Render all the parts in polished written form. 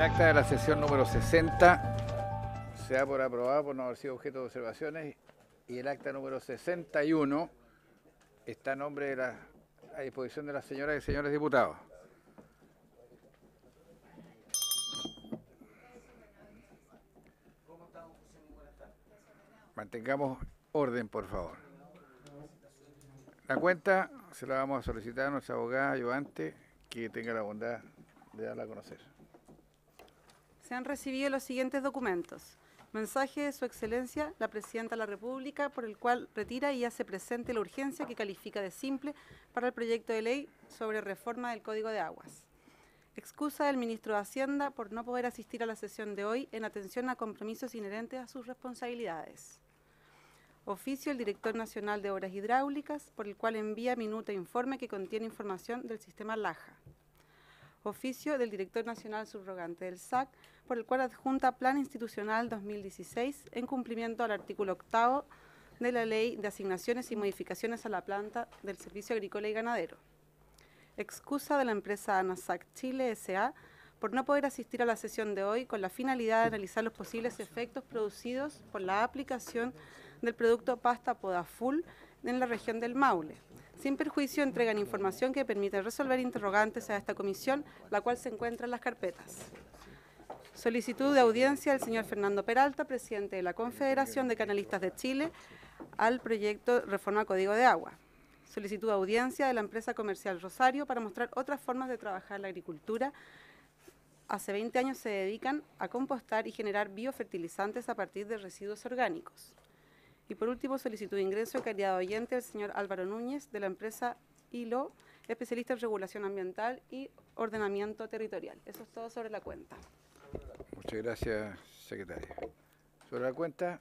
El acta de la sesión número 60 se da por aprobado por no haber sido objeto de observaciones y el acta número 61 está a disposición de las señoras y señores diputados. Mantengamos orden, por favor. La cuenta se la vamos a solicitar a nuestra abogada ayudante que tenga la bondad de darla a conocer. Se han recibido los siguientes documentos. Mensaje de Su Excelencia, la Presidenta de la República, por el cual retira y hace presente la urgencia que califica de simple para el proyecto de ley sobre reforma del Código de Aguas. Excusa del Ministro de Hacienda por no poder asistir a la sesión de hoy en atención a compromisos inherentes a sus responsabilidades. Oficio del Director Nacional de Obras Hidráulicas, por el cual envía minuta e informe que contiene información del sistema Laja. Oficio del Director Nacional Subrogante del SAC, por el cual adjunta Plan Institucional 2016 en cumplimiento al artículo 8º de la Ley de Asignaciones y Modificaciones a la Planta del Servicio Agrícola y Ganadero. Excusa de la empresa ANASAC Chile S.A. por no poder asistir a la sesión de hoy con la finalidad de analizar los posibles efectos producidos por la aplicación del producto pasta Podaful en la región del Maule. Sin perjuicio, entregan información que permite resolver interrogantes a esta comisión, la cual se encuentra en las carpetas. Solicitud de audiencia del señor Fernando Peralta, presidente de la Confederación de Canalistas de Chile, al proyecto Reforma Código de Agua. Solicitud de audiencia de la empresa comercial Rosario para mostrar otras formas de trabajar la agricultura. Hace 20 años se dedican a compostar y generar biofertilizantes a partir de residuos orgánicos. Y por último, solicitud de ingreso de calidad de oyente del señor Álvaro Núñez, de la empresa ILO, especialista en regulación ambiental y ordenamiento territorial. Eso es todo sobre la cuenta. Muchas gracias, secretaria. Sobre la cuenta,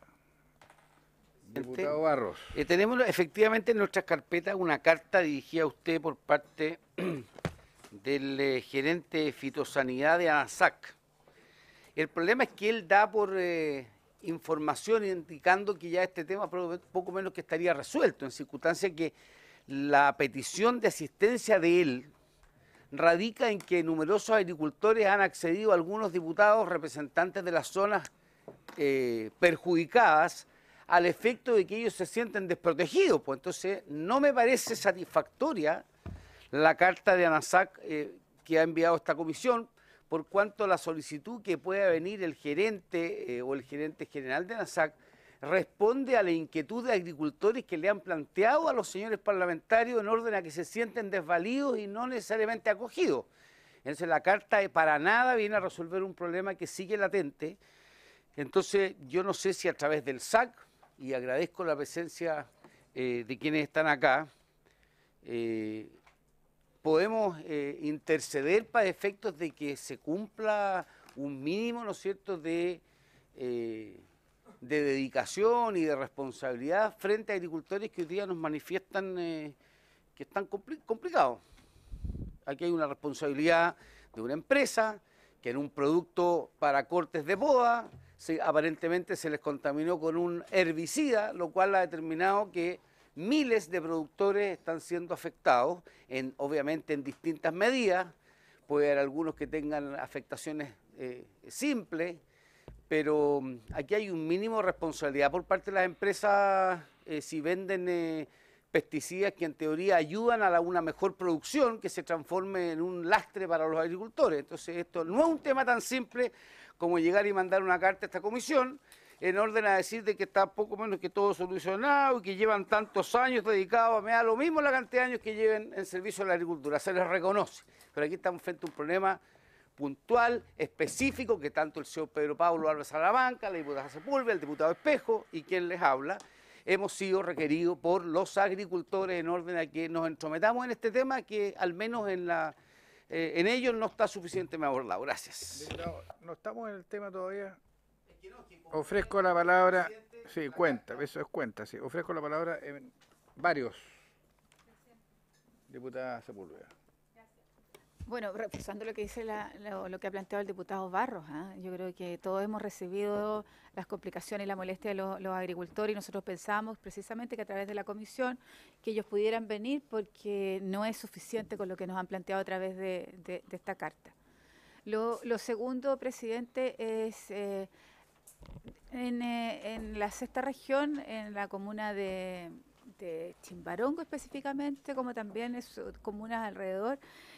diputado Barros. Tenemos efectivamente en nuestras carpetas una carta dirigida a usted por parte del gerente de fitosanidad de ANASAC. El problema es que él da por información indicando que ya este tema poco menos que estaría resuelto, en circunstancia que la petición de asistencia de él radica en que numerosos agricultores han accedido a algunos diputados representantes de las zonas perjudicadas al efecto de que ellos se sienten desprotegidos. Pues entonces no me parece satisfactoria la carta de ANASAC que ha enviado esta comisión, por cuanto la solicitud que pueda venir el gerente o el gerente general de ANASAC responde a la inquietud de agricultores que le han planteado a los señores parlamentarios en orden a que se sienten desvalidos y no necesariamente acogidos. Entonces la carta para nada viene a resolver un problema que sigue latente. Entonces yo no sé si a través del SAC, y agradezco la presencia de quienes están acá, podemos interceder para efectos de que se cumpla un mínimo, ¿no es cierto?, de dedicación y de responsabilidad frente a agricultores que hoy día nos manifiestan que están complicados. Aquí hay una responsabilidad de una empresa que en un producto para cortes de poda aparentemente se les contaminó con un herbicida, lo cual ha determinado que miles de productores están siendo afectados, obviamente en distintas medidas. Puede haber algunos que tengan afectaciones simples, pero aquí hay un mínimo de responsabilidad por parte de las empresas si venden pesticidas que en teoría ayudan a una mejor producción que se transforme en un lastre para los agricultores. Entonces esto no es un tema tan simple como llegar y mandar una carta a esta comisión en orden a decir de que está poco menos que todo solucionado y que llevan tantos años dedicados, me da lo mismo la cantidad de años que lleven en servicio a la agricultura, se les reconoce. Pero aquí estamos frente a un problema puntual, específico, que tanto el señor Pedro Pablo Álvarez Salamanca, la diputada Sepúlveda, el diputado Espejo y quien les habla, hemos sido requeridos por los agricultores en orden a que nos entrometamos en este tema que al menos en ellos no está suficientemente abordado. Gracias. Diputado, no estamos en el tema todavía. Ofrezco la palabra, sí, cuenta, eso es cuenta, sí. Ofrezco la palabra en varios. Diputada Sepúlveda. Bueno, reforzando lo que dice lo que ha planteado el diputado Barros, yo creo que todos hemos recibido las complicaciones y la molestia de los agricultores y nosotros pensamos precisamente que a través de la comisión que ellos pudieran venir porque no es suficiente con lo que nos han planteado a través de esta carta. Lo segundo, presidente, es en la sexta región, en la comuna de Chimbarongo específicamente, como también en comunas alrededor,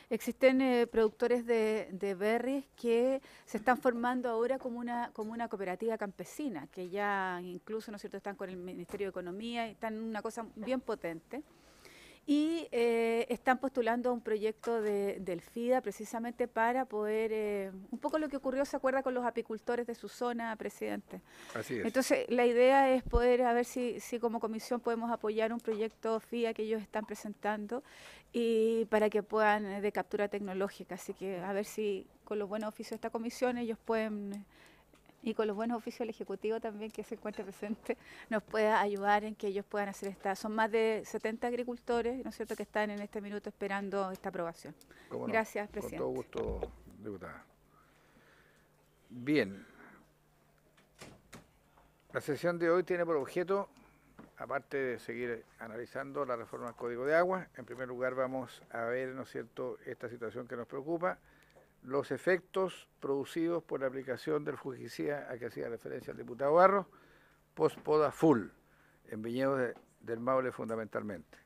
existen productores de berries que se están formando ahora como una cooperativa campesina, que ya incluso, ¿no es cierto?, están con el Ministerio de Economía y están en una cosa bien potente. Y están postulando a un proyecto del FIDA precisamente para poder, un poco lo que ocurrió, ¿se acuerda?, con los apicultores de su zona, presidente. Así es. Entonces, la idea es poder, a ver si como comisión podemos apoyar un proyecto FIDA que ellos están presentando y para que puedan, de captura tecnológica. Así que a ver si con los buenos oficios de esta comisión ellos pueden... y con los buenos oficios del Ejecutivo también, que se encuentre presente, nos pueda ayudar en que ellos puedan hacer esta. Son más de 70 agricultores, ¿no es cierto?, que están en este minuto esperando esta aprobación. ¿Cómo no? Gracias, presidente. Con todo gusto, diputada. Bien. La sesión de hoy tiene por objeto, aparte de seguir analizando la reforma al Código de Agua, en primer lugar vamos a ver, ¿no es cierto?, esta situación que nos preocupa, los efectos producidos por la aplicación del fungicida a que hacía referencia el diputado Barros, post-poda full, en viñedos del Maule fundamentalmente.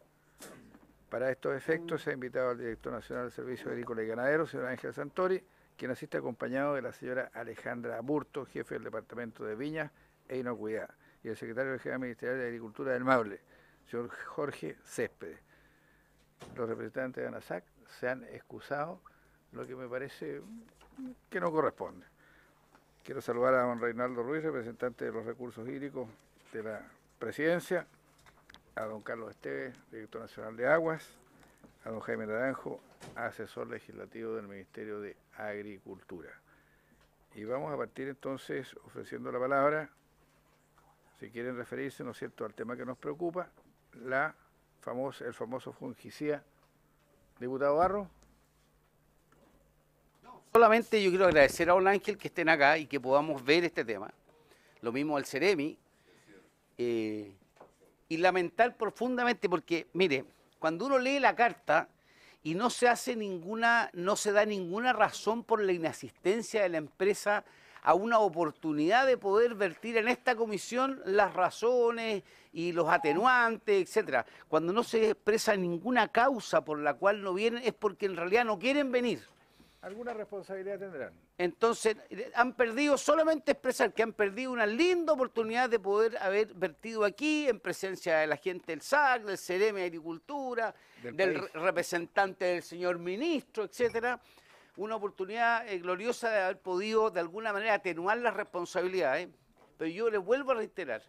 Para estos efectos se ha invitado al director nacional del Servicio Agrícola y Ganadero, señor Ángel Santori, quien asiste acompañado de la señora Alejandra Aburto, jefe del Departamento de Viñas e Inocuidad, y el secretario general ministerial de Agricultura del Maule, señor Jorge Céspedes. Los representantes de ANASAC se han excusado, lo que me parece que no corresponde. Quiero saludar a don Reinaldo Ruiz, representante de los recursos hídricos de la Presidencia, a don Carlos Esteves, director nacional de Aguas, a don Jaime Naranjo, asesor legislativo del Ministerio de Agricultura. Y vamos a partir entonces ofreciendo la palabra, si quieren referirse, ¿no es cierto?, al tema que nos preocupa, el famoso fungicida. Diputado Barros. Solamente yo quiero agradecer a don Ángel que estén acá y que podamos ver este tema. Lo mismo al Ceremi. Y lamentar profundamente porque, mire, cuando uno lee la carta y no se da ninguna razón por la inasistencia de la empresa a una oportunidad de poder vertir en esta comisión las razones y los atenuantes, etcétera. Cuando no se expresa ninguna causa por la cual no vienen es porque en realidad no quieren venir. ¿Alguna responsabilidad tendrán? Entonces, han perdido, solamente expresar que han perdido una linda oportunidad de poder haber vertido aquí en presencia de la gente del SAC, del Ceremi de Agricultura, del representante del señor ministro, etcétera. Una oportunidad gloriosa de haber podido de alguna manera atenuar las responsabilidades. Pero yo les vuelvo a reiterar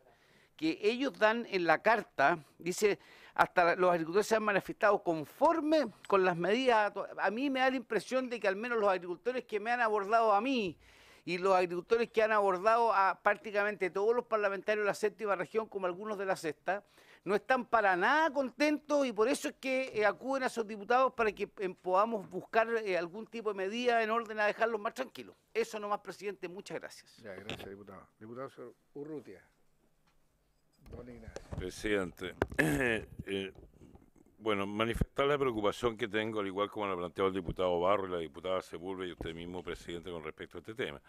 que ellos dan en la carta, dice, hasta los agricultores se han manifestado conforme con las medidas. A mí me da la impresión de que al menos los agricultores que me han abordado a mí y los agricultores que han abordado a prácticamente todos los parlamentarios de la séptima región, como algunos de la sexta, no están para nada contentos y por eso es que acuden a esos diputados para que podamos buscar algún tipo de medida en orden a dejarlos más tranquilos. Eso nomás, presidente. Muchas gracias. Ya, gracias, diputado. Diputado Urrutia. Don Ignacio. Presidente, bueno, manifestar la preocupación que tengo, al igual como lo planteó el diputado Barro y la diputada Sepúlveda y usted mismo, presidente, con respecto a este tema.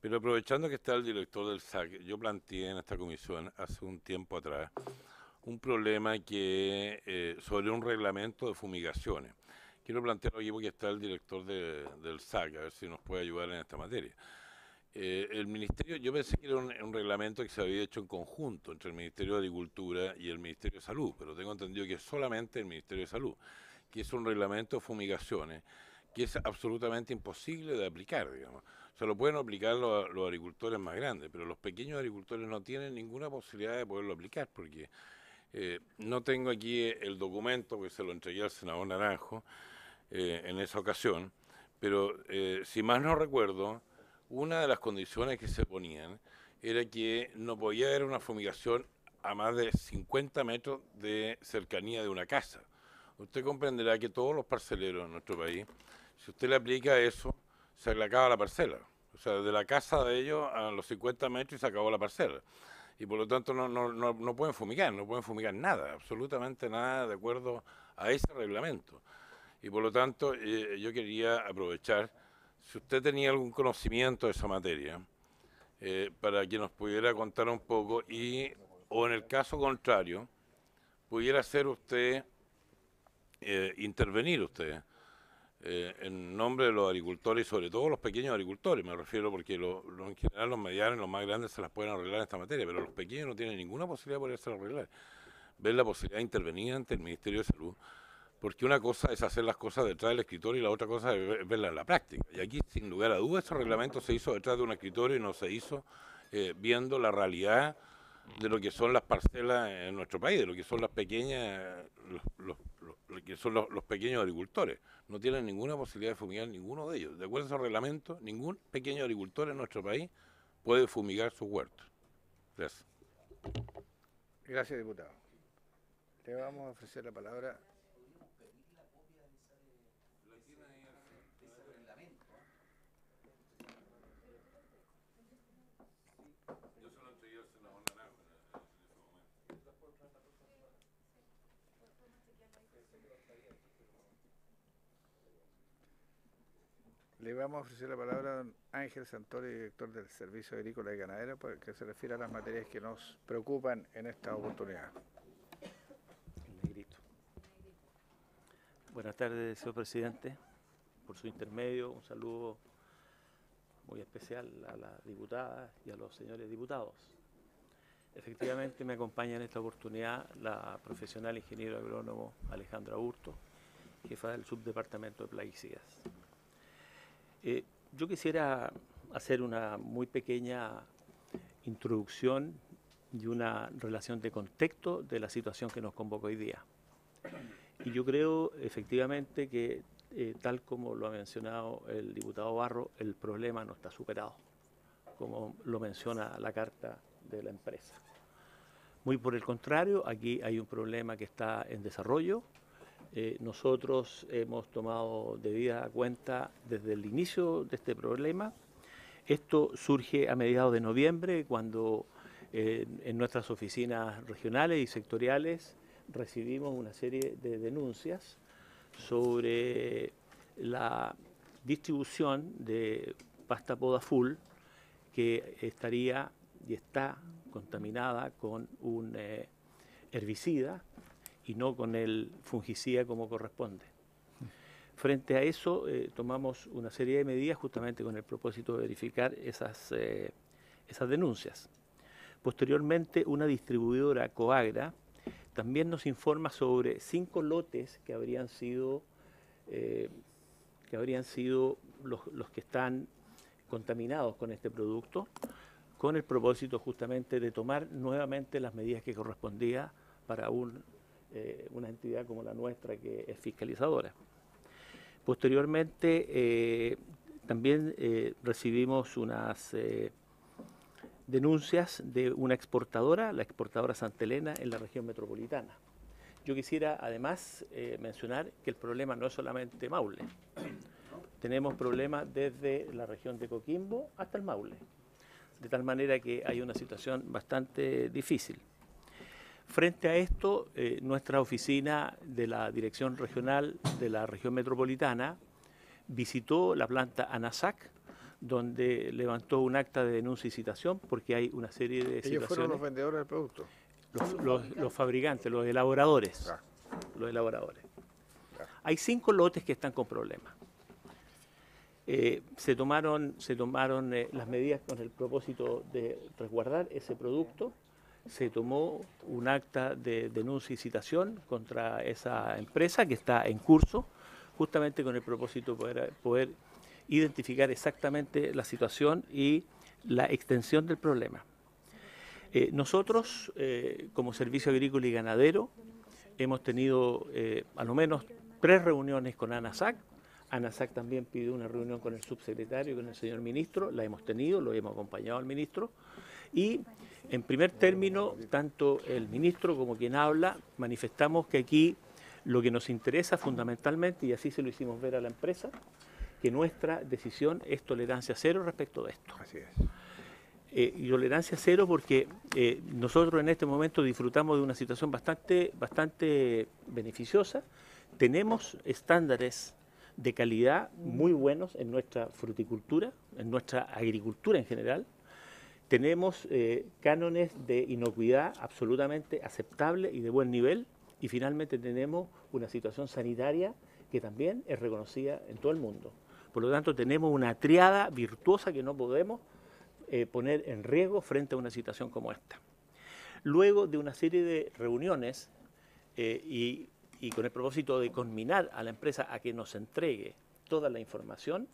Pero aprovechando que está el director del SAC, yo planteé en esta comisión hace un tiempo atrás un problema que sobre un reglamento de fumigaciones. Quiero plantearlo aquí porque está el director del SAC, a ver si nos puede ayudar en esta materia. El Ministerio, yo pensé que era un reglamento que se había hecho en conjunto entre el Ministerio de Agricultura y el Ministerio de Salud, pero tengo entendido que es solamente el Ministerio de Salud, que es un reglamento de fumigaciones que es absolutamente imposible de aplicar, digamos. O sea, lo pueden aplicar los agricultores más grandes, pero los pequeños agricultores no tienen ninguna posibilidad de poderlo aplicar, porque no tengo aquí el documento, que se lo entregué al senador Naranjo en esa ocasión, pero si más no recuerdo, una de las condiciones que se ponían era que no podía haber una fumigación a más de 50 metros de cercanía de una casa. Usted comprenderá que todos los parceleros en nuestro país, si usted le aplica eso, se le acaba la parcela. O sea, de la casa de ellos a los 50 metros y se acabó la parcela. Y por lo tanto no pueden fumigar nada, absolutamente nada de acuerdo a ese reglamento. Y por lo tanto yo quería aprovechar, si usted tenía algún conocimiento de esa materia, para que nos pudiera contar un poco o en el caso contrario, pudiera hacer usted, intervenir usted en nombre de los agricultores y sobre todo los pequeños agricultores, me refiero porque en general los medianos y los más grandes se las pueden arreglar en esta materia, pero los pequeños no tienen ninguna posibilidad de poderse arreglar. Ver la posibilidad de intervenir ante el Ministerio de Salud, porque una cosa es hacer las cosas detrás del escritorio y la otra cosa es verlas en la práctica. Y aquí, sin lugar a dudas, ese reglamento se hizo detrás de un escritorio y no se hizo viendo la realidad de lo que son las parcelas en nuestro país, de lo que son las pequeñas, los pequeños agricultores. No tienen ninguna posibilidad de fumigar ninguno de ellos. De acuerdo a ese reglamento, ningún pequeño agricultor en nuestro país puede fumigar sus huertos. Gracias. Gracias, diputado. Le vamos a ofrecer la palabra. Le vamos a ofrecer la palabra a don Ángel Santoro, director del Servicio Agrícola y Ganadero, que se refiere a las materias que nos preocupan en esta oportunidad. Buenas tardes, señor presidente. Por su intermedio, un saludo muy especial a la diputada y a los señores diputados. Efectivamente, me acompaña en esta oportunidad la profesional ingeniero agrónomo Alejandra Hurto, jefa del subdepartamento de plaguicidas. Yo quisiera hacer una muy pequeña introducción y una relación de contexto de la situación que nos convoca hoy día. Y yo creo efectivamente que, tal como lo ha mencionado el diputado Barro, el problema no está superado, como lo menciona la carta de la empresa. Muy por el contrario, aquí hay un problema que está en desarrollo. Nosotros hemos tomado debida cuenta desde el inicio de este problema. Esto surge a mediados de noviembre, cuando en nuestras oficinas regionales y sectoriales recibimos una serie de denuncias sobre la distribución de pasta poda full que estaría y está contaminada con un herbicida y no con el fungicida como corresponde. Frente a eso, tomamos una serie de medidas justamente con el propósito de verificar esas denuncias. Posteriormente, una distribuidora, Coagra, también nos informa sobre 5 lotes que habrían sido los que están contaminados con este producto, con el propósito justamente de tomar nuevamente las medidas que correspondía para una entidad como la nuestra, que es fiscalizadora. Posteriormente, también recibimos unas denuncias de una exportadora, la exportadora Santa Elena, en la región metropolitana. Yo quisiera además mencionar que el problema no es solamente Maule. Tenemos problemas desde la región de Coquimbo hasta el Maule, de tal manera que hay una situación bastante difícil. Frente a esto, nuestra oficina de la Dirección Regional de la Región Metropolitana visitó la planta ANASAC, donde levantó un acta de denuncia y citación porque hay una serie de situaciones. ¿Ellos fueron los vendedores del producto? Los fabricantes, los elaboradores. Los elaboradores. Hay 5 lotes que están con problemas. Se tomaron las medidas con el propósito de resguardar ese producto. Se tomó un acta de denuncia y citación contra esa empresa que está en curso, justamente con el propósito de poder identificar exactamente la situación y la extensión del problema. Nosotros, como Servicio Agrícola y Ganadero, hemos tenido a lo menos 3 reuniones con ANASAC. ANASAC también pidió una reunión con el subsecretario, con el señor ministro, la hemos tenido, lo hemos acompañado al ministro, y en primer término, tanto el ministro como quien habla, manifestamos que aquí lo que nos interesa fundamentalmente, y así se lo hicimos ver a la empresa, que nuestra decisión es tolerancia cero respecto de esto. Así es. Y tolerancia cero porque nosotros en este momento disfrutamos de una situación bastante beneficiosa. Tenemos estándares de calidad muy buenos en nuestra fruticultura, en nuestra agricultura en general. Tenemos cánones de inocuidad absolutamente aceptables y de buen nivel. Y finalmente tenemos una situación sanitaria que también es reconocida en todo el mundo. Por lo tanto, tenemos una triada virtuosa que no podemos poner en riesgo frente a una situación como esta. Luego de una serie de reuniones y con el propósito de conminar a la empresa a que nos entregue toda la información,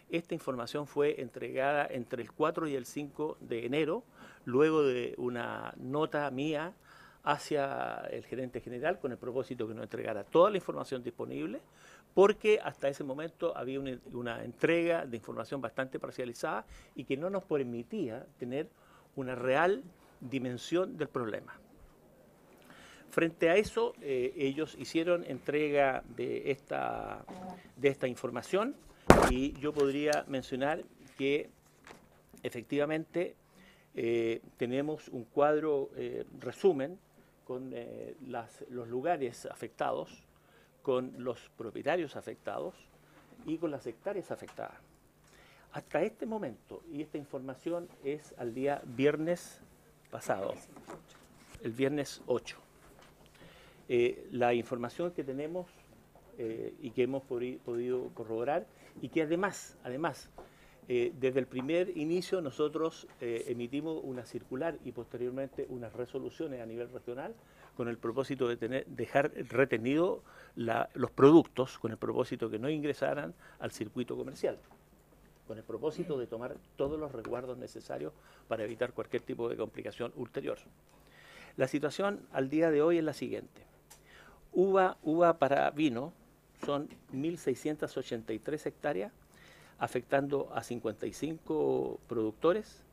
esta información fue entregada entre el 4 y el 5 de enero, luego de una nota mía hacia el gerente general con el propósito que nos entregara toda la información disponible, porque hasta ese momento había una entrega de información bastante parcializada y que no nos permitía tener una real dimensión del problema. Frente a eso, ellos hicieron entrega de esta información y yo podría mencionar que efectivamente tenemos un cuadro resumen con los lugares afectados, con los propietarios afectados y con las hectáreas afectadas. Hasta este momento, y esta información es al día viernes pasado, el viernes 8. La información que tenemos y que hemos podido corroborar y que además desde el primer inicio nosotros emitimos una circular y posteriormente unas resoluciones a nivel regional con el propósito de dejar retenidos los productos, con el propósito que no ingresaran al circuito comercial, con el propósito de tomar todos los resguardos necesarios para evitar cualquier tipo de complicación ulterior. La situación al día de hoy es la siguiente. Uva para vino son 1.683 hectáreas, afectando a 55 productores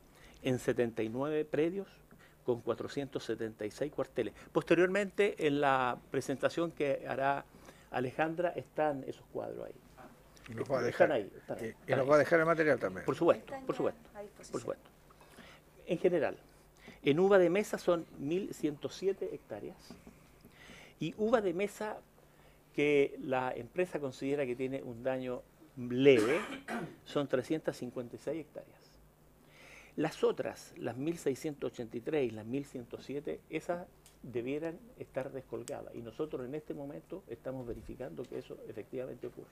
en 79 predios con 476 cuarteles. Posteriormente, en la presentación que hará Alejandra, están esos cuadros ahí. Nos va a dejar, Están ahí. y nos va a dejar el material también. Por supuesto. En general, en uva de mesa son 1.107 hectáreas y uva de mesa que la empresa considera que tiene un daño leve son 356 hectáreas. Las otras, las 1.683 y las 1.107, esas debieran estar descolgadas y nosotros en este momento estamos verificando que eso efectivamente ocurre.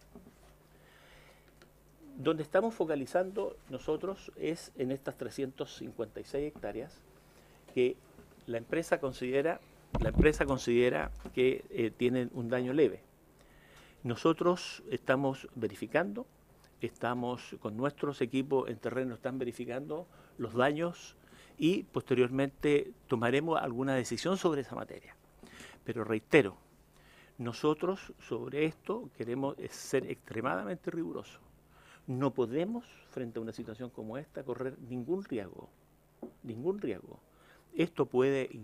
Donde estamos focalizando nosotros es en estas 356 hectáreas que la empresa considera que tienen un daño leve. Nosotros estamos verificando, estamos con nuestros equipos en terreno, están verificando los daños y posteriormente tomaremos alguna decisión sobre esa materia. Pero reitero, nosotros sobre esto queremos ser extremadamente rigurosos. No podemos, frente a una situación como esta, correr ningún riesgo. Esto puede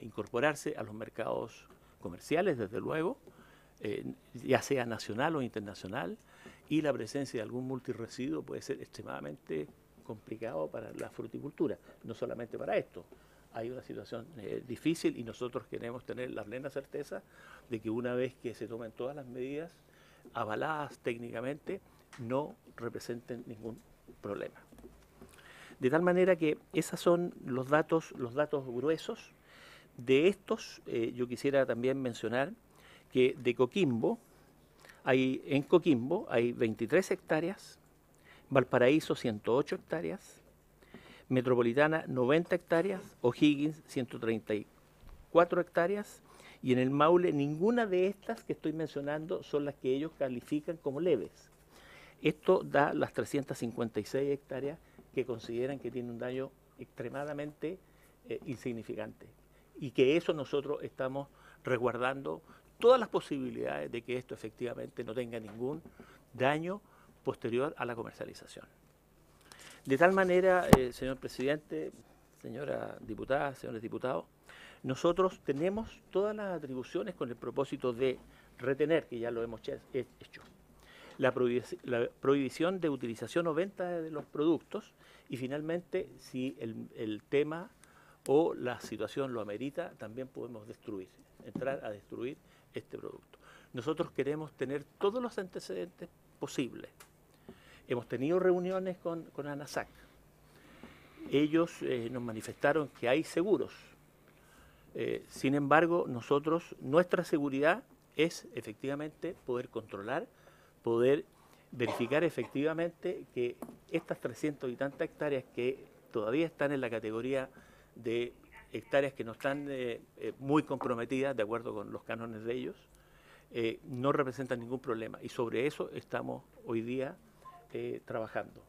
incorporarse a los mercados comerciales, desde luego, ya sea nacional o internacional, y la presencia de algún multirresiduo puede ser extremadamente complicado para la fruticultura, no solamente para esto. Hay una situación difícil y nosotros queremos tener la plena certeza de que una vez que se tomen todas las medidas avaladas técnicamente, no representen ningún problema. De tal manera que esos son los datos gruesos. De estos, yo quisiera también mencionar que de Coquimbo, en Coquimbo hay 23 hectáreas, Valparaíso 108 hectáreas, Metropolitana 90 hectáreas, O'Higgins 134 hectáreas y en el Maule ninguna de estas que estoy mencionando son las que ellos califican como leves. Esto da las 356 hectáreas que consideran que tiene un daño extremadamente insignificante y que eso nosotros estamos resguardando todas las posibilidades de que esto efectivamente no tenga ningún daño posterior a la comercialización. De tal manera, señor presidente, señora diputada, señores diputados, nosotros tenemos todas las atribuciones con el propósito de retener, que ya lo hemos hecho, la prohibición de utilización o venta de los productos y finalmente, si el tema o la situación lo amerita, también podemos entrar a destruir este producto. nosotros queremos tener todos los antecedentes posibles. Hemos tenido reuniones con ANASAC. Ellos nos manifestaron que hay seguros. Sin embargo, nuestra seguridad es efectivamente poder controlar, poder verificar efectivamente que estas 300 y tantas hectáreas que todavía están en la categoría de hectáreas que no están muy comprometidas de acuerdo con los cánones de ellos, no representan ningún problema. Y sobre eso estamos hoy día trabajando.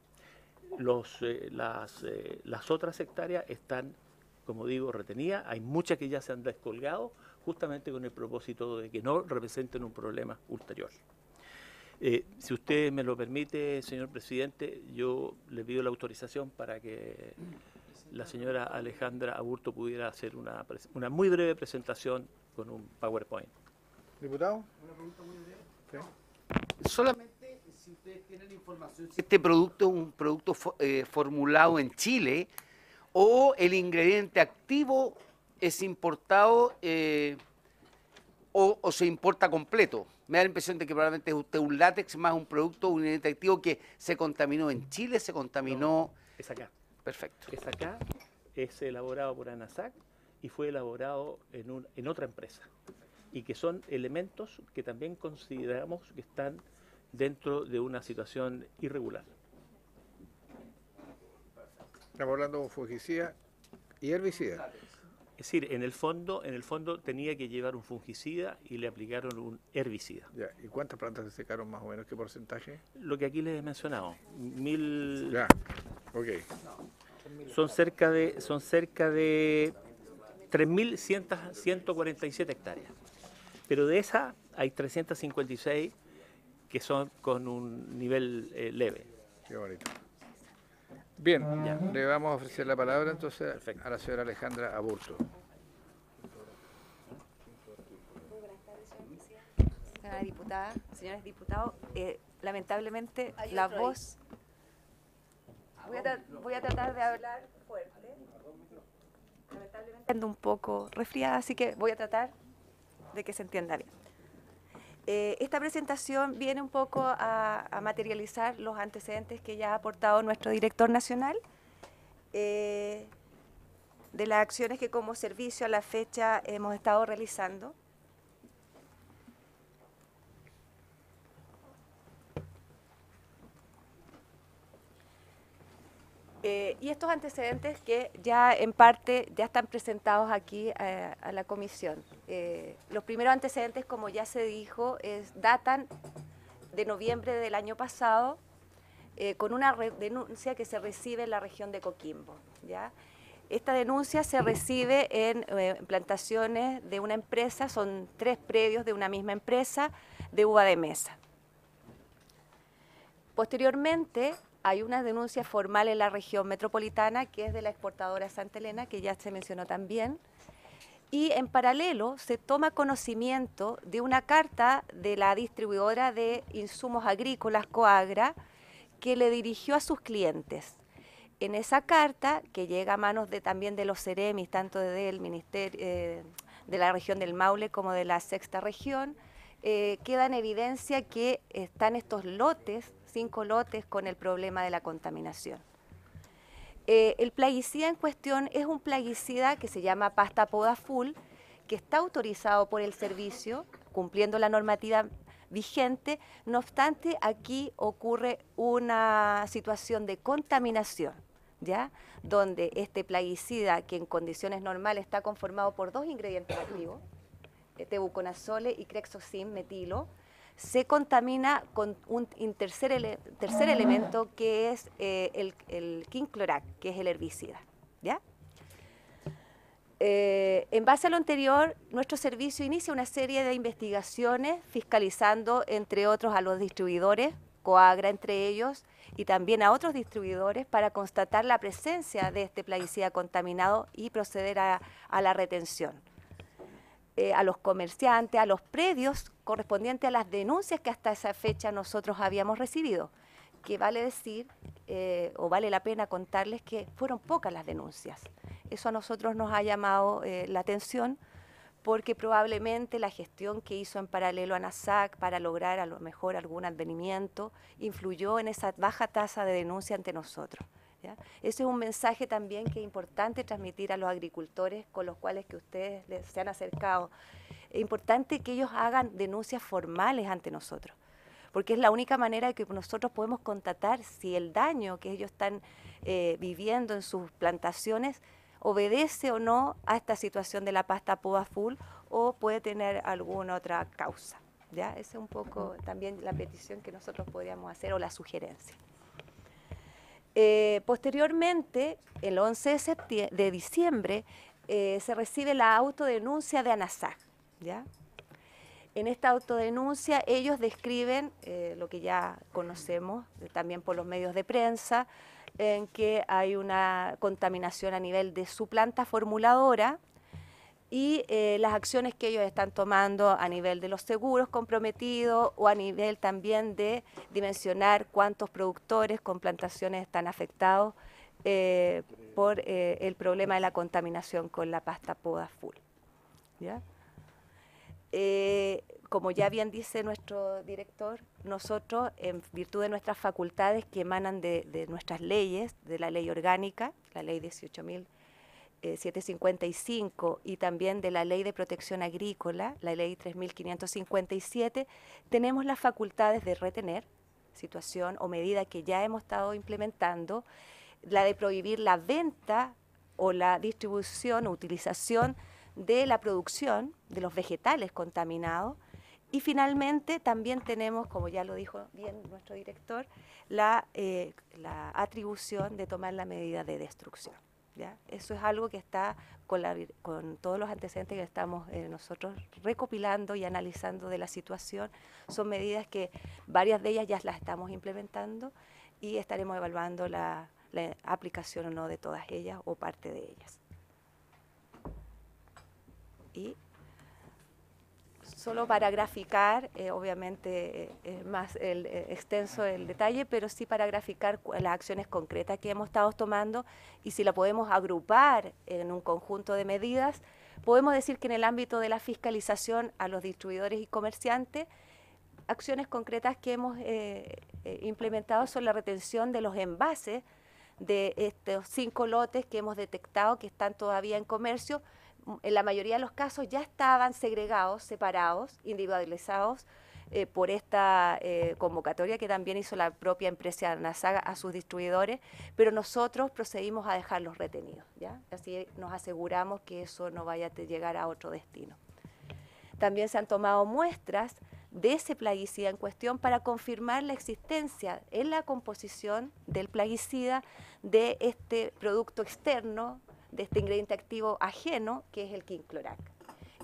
Las otras hectáreas están, como digo, retenidas. Hay muchas que ya se han descolgado justamente con el propósito de que no representen un problema ulterior. Si usted me lo permite, señor presidente, yo le pido la autorización para que la señora Alejandra Aburto pudiera hacer una muy breve presentación con un PowerPoint. ¿Diputado? Una pregunta muy breve. ¿Sí? Solamente si ustedes tienen información, si este producto es un producto formulado en Chile o el ingrediente activo es importado o se importa completo. Me da la impresión de que probablemente es usted un látex más un producto, un ingrediente activo que se contaminó en Chile, se contaminó... No, es acá. Perfecto. Es acá, es elaborado por ANASAC y fue elaborado en otra empresa. Y que son elementos que también consideramos que están dentro de una situación irregular. Estamos hablando de fungicida y herbicida. Es decir, en el fondo tenía que llevar un fungicida y le aplicaron un herbicida. Ya. ¿Y cuántas plantas se secaron más o menos? ¿Qué porcentaje? Lo que aquí les he mencionado, Ya, ok. son cerca de 3.147 hectáreas. Pero de esas hay 356 que son con un nivel leve. Qué bonito. Bien, Ya. le vamos a ofrecer la palabra entonces Perfecto. a la señora Alejandra Aburto. Señora diputada, señores diputados, lamentablemente la voz... Voy a tratar de hablar fuerte. Lamentablemente ando un poco resfriada, así que voy a tratar de que se entienda bien. Esta presentación viene un poco a materializar los antecedentes que ya ha aportado nuestro director nacional de las acciones que como servicio a la fecha hemos estado realizando. Y estos antecedentes que ya en parte ya están presentados aquí a la comisión. Los primeros antecedentes, como ya se dijo, datan de noviembre del año pasado con una denuncia que se recibe en la región de Coquimbo, ¿ya? Esta denuncia se recibe en plantaciones de una empresa, son 3 predios de una misma empresa de uva de mesa. Posteriormente, hay una denuncia formal en la región metropolitana, que es de la exportadora Santa Elena, que ya se mencionó también. Y en paralelo se toma conocimiento de una carta de la distribuidora de insumos agrícolas, Coagra, que le dirigió a sus clientes. En esa carta, que llega a manos también de los Ceremis, tanto del Ministerio de la región del Maule como de la sexta región, queda en evidencia que están estos lotes, 5 lotes, con el problema de la contaminación. El plaguicida en cuestión es un plaguicida que se llama pasta Podaful, que está autorizado por el servicio, cumpliendo la normativa vigente. No obstante, aquí ocurre una situación de contaminación, ¿ya? Donde este plaguicida, que en condiciones normales está conformado por 2 ingredientes activos, tebuconazole y crexosim metilo, se contamina con un tercer elemento, que es el quinclorac, que es el herbicida, ¿ya? En base a lo anterior, nuestro servicio inicia una serie de investigaciones fiscalizando, entre otros, a los distribuidores, Coagra entre ellos, y también a otros distribuidores para constatar la presencia de este plaguicida contaminado y proceder a la retención. A los comerciantes, a los predios correspondientes a las denuncias que hasta esa fecha nosotros habíamos recibido, que vale decir, o vale la pena contarles que fueron pocas las denuncias. Eso a nosotros nos ha llamado la atención, porque probablemente la gestión que hizo en paralelo ANASAC para lograr a lo mejor algún advenimiento influyó en esa baja tasa de denuncia ante nosotros, ¿ya? Ese es un mensaje también que es importante transmitir a los agricultores con los cuales que ustedes se han acercado. Es importante que ellos hagan denuncias formales ante nosotros, porque es la única manera que nosotros podemos constatar si el daño que ellos están viviendo en sus plantaciones obedece o no a esta situación de la pasta poda full o puede tener alguna otra causa, ¿ya? Esa es un poco también la petición que nosotros podríamos hacer o la sugerencia. Posteriormente, el 11 de diciembre, se recibe la autodenuncia de ANASAC, ¿ya? En esta autodenuncia ellos describen lo que ya conocemos también por los medios de prensa, en que hay una contaminación a nivel de su planta formuladora y las acciones que ellos están tomando a nivel de los seguros comprometidos o a nivel también de dimensionar cuántos productores con plantaciones están afectados por el problema de la contaminación con la pasta poda full, ¿ya? Como ya bien dice nuestro director, nosotros, en virtud de nuestras facultades que emanan de nuestras leyes, de la ley orgánica, la ley 18.755 y también de la ley de protección agrícola, la ley 3.557, tenemos las facultades de retener situación o medida que ya hemos estado implementando, la de prohibir la venta o la distribución o utilización de la producción de los vegetales contaminados. Y finalmente también tenemos, como ya lo dijo bien nuestro director, la atribución de tomar la medida de destrucción, ¿ya? Eso es algo que está con todos los antecedentes que estamos nosotros recopilando y analizando de la situación. Son medidas que varias de ellas ya las estamos implementando y estaremos evaluando la aplicación o no de todas ellas o parte de ellas. Y solo para graficar, obviamente es más extenso el detalle, pero sí para graficar las acciones concretas que hemos estado tomando y si la podemos agrupar en un conjunto de medidas, podemos decir que en el ámbito de la fiscalización a los distribuidores y comerciantes, acciones concretas que hemos implementado son la retención de los envases de estos 5 lotes que hemos detectado que están todavía en comercio. En la mayoría de los casos ya estaban segregados, separados, individualizados por esta convocatoria que también hizo la propia empresa ANASAC a sus distribuidores, pero nosotros procedimos a dejarlos retenidos, ¿ya? Así nos aseguramos que eso no vaya a llegar a otro destino. También se han tomado muestras de ese plaguicida en cuestión para confirmar la existencia en la composición del plaguicida de este producto externo, de este ingrediente activo ajeno, que es el quinclorac.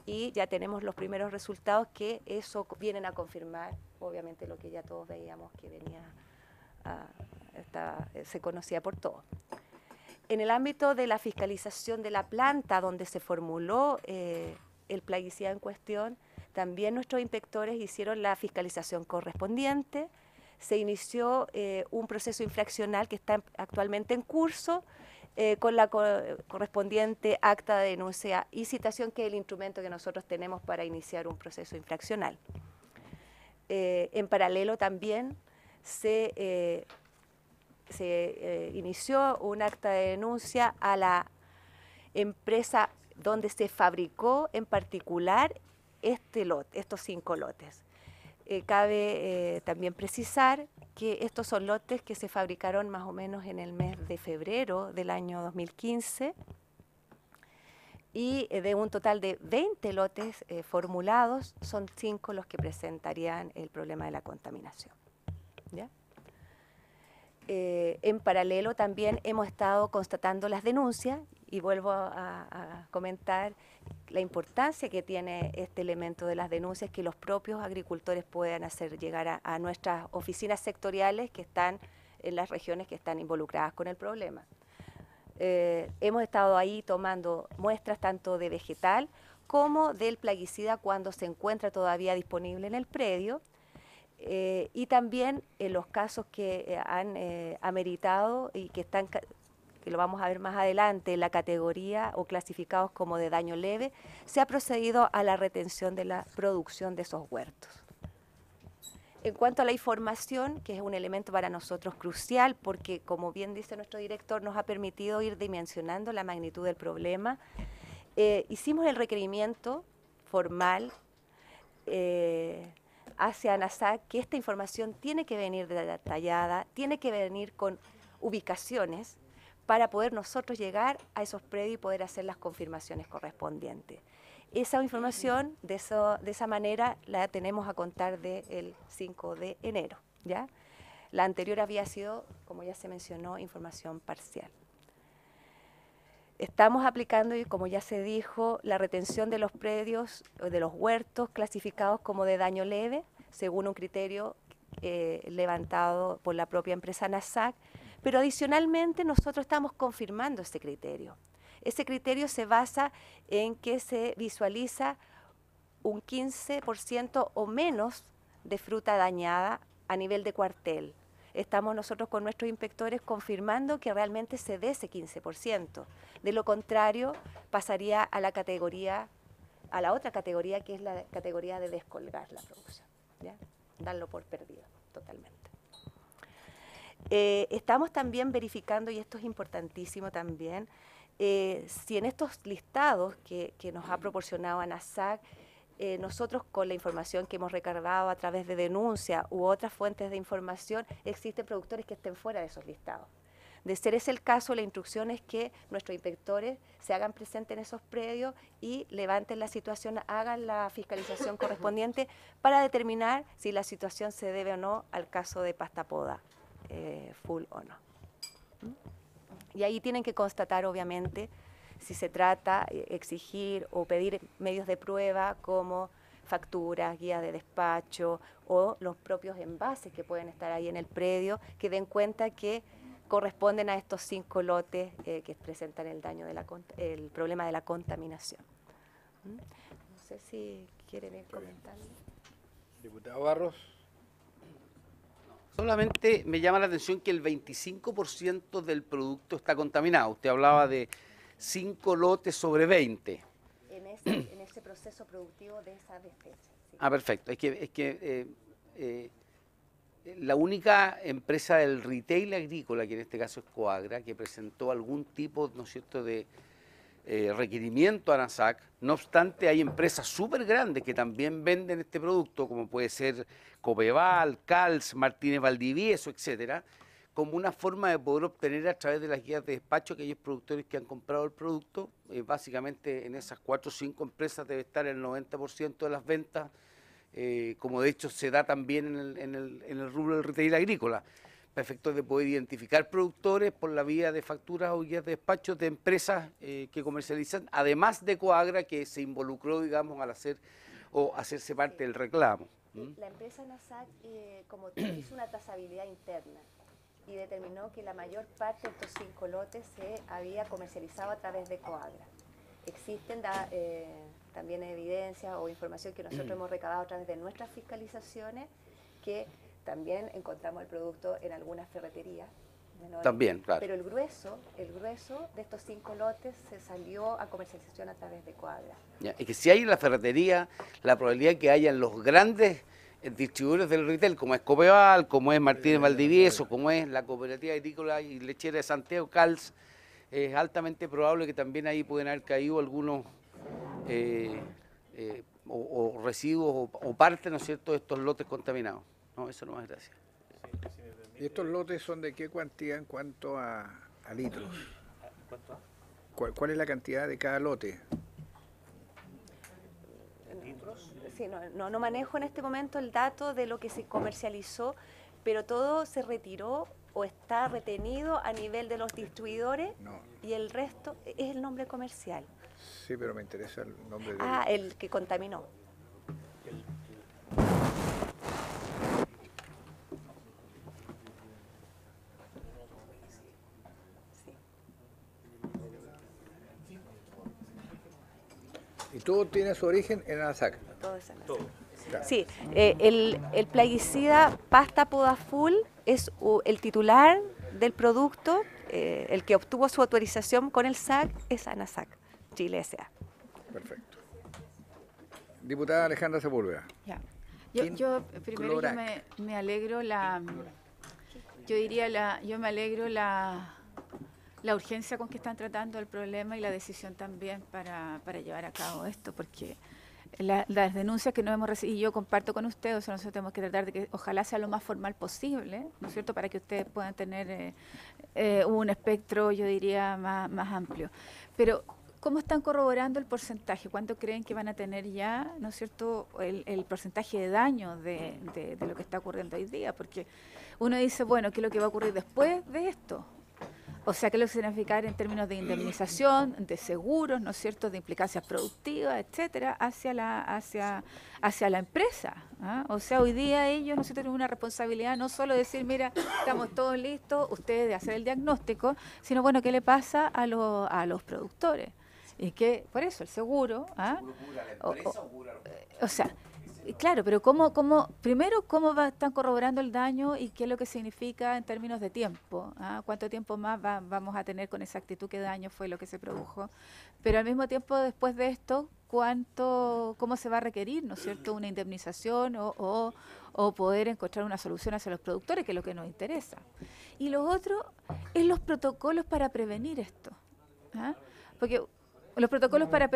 Y ya tenemos los primeros resultados que eso vienen a confirmar, obviamente, lo que ya todos veíamos que venía, se conocía por todos. En el ámbito de la fiscalización de la planta donde se formuló el plaguicida en cuestión, también nuestros inspectores hicieron la fiscalización correspondiente, se inició un proceso infraccional que está actualmente en curso, con la correspondiente acta de denuncia y citación, que es el instrumento que nosotros tenemos para iniciar un proceso infraccional. En paralelo también se inició un acta de denuncia a la empresa donde se fabricó en particular este lote, estos 5 lotes. Cabe también precisar que estos son lotes que se fabricaron más o menos en el mes de febrero del año 2015 y de un total de 20 lotes formulados, son 5 los que presentarían el problema de la contaminación, ¿ya? En paralelo también hemos estado constatando las denuncias y vuelvo a comentar la importancia que tiene este elemento de las denuncias que los propios agricultores puedan hacer llegar a nuestras oficinas sectoriales que están en las regiones que están involucradas con el problema. Hemos estado ahí tomando muestras tanto de vegetal como del plaguicida cuando se encuentra todavía disponible en el predio. Y también en los casos que han ameritado y que están que lo vamos a ver más adelante, en la categoría o clasificados como de daño leve, se ha procedido a la retención de la producción de esos huertos. En cuanto a la información, que es un elemento para nosotros crucial, porque como bien dice nuestro director, nos ha permitido ir dimensionando la magnitud del problema, hicimos el requerimiento formal hacia ANASAC que esta información tiene que venir detallada, tiene que venir con ubicaciones para poder nosotros llegar a esos predios y poder hacer las confirmaciones correspondientes. Esa información, de esa manera, la tenemos a contar del 5 de enero, ¿ya? La anterior había sido, como ya se mencionó, información parcial. Estamos aplicando, y como ya se dijo, la retención de los predios, de los huertos clasificados como de daño leve, según un criterio levantado por la propia empresa ANASAC, pero adicionalmente nosotros estamos confirmando ese criterio. Ese criterio se basa en que se visualiza un 15% o menos de fruta dañada a nivel de cuartel. Estamos nosotros con nuestros inspectores confirmando que realmente se dé ese 15%. De lo contrario, pasaría a la categoría, a la otra categoría, que es la categoría de descolgar la producción, ¿ya? Darlo por perdido totalmente. Estamos también verificando, y esto es importantísimo también, si en estos listados que nos ha proporcionado ANASAC, nosotros con la información que hemos recargado a través de denuncia u otras fuentes de información, existen productores que estén fuera de esos listados. De ser ese el caso, la instrucción es que nuestros inspectores se hagan presentes en esos predios y levanten la situación, hagan la fiscalización correspondiente para determinar si la situación se debe o no al caso de pasta poda full o no. Y ahí tienen que constatar, obviamente, si se trata de exigir o pedir medios de prueba como facturas, guías de despacho o los propios envases que pueden estar ahí en el predio, que den cuenta que corresponden a estos 5 lotes que presentan el daño el problema de la contaminación. No sé si quieren ir comentando. Diputado Barros. Solamente me llama la atención que el 25% del producto está contaminado. Usted hablaba de 5 lotes sobre 20. En ese proceso productivo de esa despecha. Sí. Ah, perfecto. Es que la única empresa del retail agrícola, que en este caso es Coagra, que presentó algún tipo, ¿no es cierto?, de requerimiento a ANASAC. No obstante, hay empresas súper grandes que también venden este producto, como puede ser Copeval, Cals, Martínez Valdivieso, etcétera, como una forma de poder obtener a través de las guías de despacho aquellos productores que han comprado el producto. Básicamente en esas 4 o 5 empresas debe estar el 90% de las ventas, como de hecho se da también en el rubro del retail agrícola, para efectos de poder identificar productores por la vía de facturas o guías de despacho de empresas que comercializan, además de Coagra, que se involucró, digamos, al hacerse parte del reclamo. La empresa ANASAC hizo una trazabilidad interna y determinó que la mayor parte de estos 5 lotes se había comercializado a través de Coagra. Existen también evidencia o información que nosotros hemos recabado a través de nuestras fiscalizaciones, que también encontramos el producto en algunas ferreterías menores. También, claro. Pero el grueso de estos 5 lotes se salió a comercialización a través de Coagra. Ya, es que si hay en la ferretería, la probabilidad que haya en los grandes distribuidores del retail, como es Copeval, como es Martínez Valdivieso, como es la Cooperativa Agrícola y Lechera de Santiago, Cals, es altamente probable que también ahí pueden haber caído algunos o residuos o parte, ¿no es cierto?, de estos lotes contaminados. No, eso no más, gracias. ¿Y estos lotes son de qué cantidad en cuanto a litros? ¿Cuál es la cantidad de cada lote? Sí, no manejo en este momento el dato de lo que se comercializó, pero todo se retiró o está retenido a nivel de los distribuidores. No. Y el resto es el nombre comercial. Sí, pero me interesa el nombre el que contaminó. Y todo tiene su origen en ANASAC. Todo es ANASAC. Todo. Claro. Sí, el plaguicida pasta poda full es el titular del producto, el que obtuvo su autorización con el SAC es ANASAC, Chile S.A. Perfecto. Diputada Alejandra Sepúlveda. Ya. Yo primero me alegro yo me alegro la urgencia con que están tratando el problema y la decisión también para llevar a cabo esto, porque las denuncias que no hemos recibido, y yo comparto con ustedes, o sea, nosotros tenemos que tratar de que ojalá sea lo más formal posible, ¿no es cierto?, para que ustedes puedan tener un espectro, yo diría, más amplio. Pero ¿cómo están corroborando el porcentaje? ¿Cuánto creen que van a tener ya, no es cierto, el porcentaje de daño de lo que está ocurriendo hoy día? Porque uno dice, bueno, ¿qué es lo que va a ocurrir después de esto? O sea, ¿qué es lo que significa en términos de indemnización, de seguros, no es cierto, de implicancias productivas, etcétera, hacia la empresa? ¿Ah? O sea, hoy día ellos, no sé, tienen una responsabilidad no solo de decir, mira, estamos todos listos, ustedes de hacer el diagnóstico, sino, bueno, ¿qué le pasa a los productores? Y que, por eso, el seguro... ¿ah? O sea, claro, pero primero, ¿cómo están corroborando el daño y qué es lo que significa en términos de tiempo? ¿Ah? ¿Cuánto tiempo más vamos a tener con exactitud qué daño fue lo que se produjo? Pero al mismo tiempo, después de esto, ¿cómo se va a requerir, ¿no es cierto?, una indemnización o poder encontrar una solución hacia los productores, que es lo que nos interesa. Y lo otro es los protocolos para prevenir esto. ¿Ah? Porque los protocolos para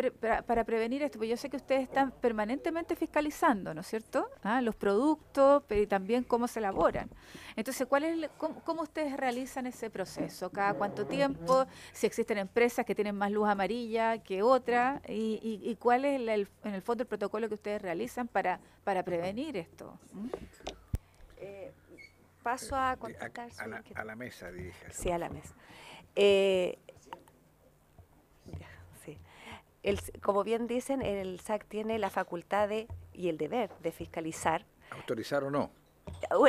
prevenir esto, pues yo sé que ustedes están permanentemente fiscalizando, ¿no es cierto?, los productos, pero también cómo se elaboran. Entonces, ¿cómo ustedes realizan ese proceso? ¿Cada cuánto tiempo? Si existen empresas que tienen más luz amarilla que otra, y cuál es en el fondo el protocolo que ustedes realizan para prevenir esto. Paso a contestar. A la mesa, dirige. Sí, a la mesa. Como bien dicen, el SAC tiene la facultad y el deber de fiscalizar. ¿Autorizar o no?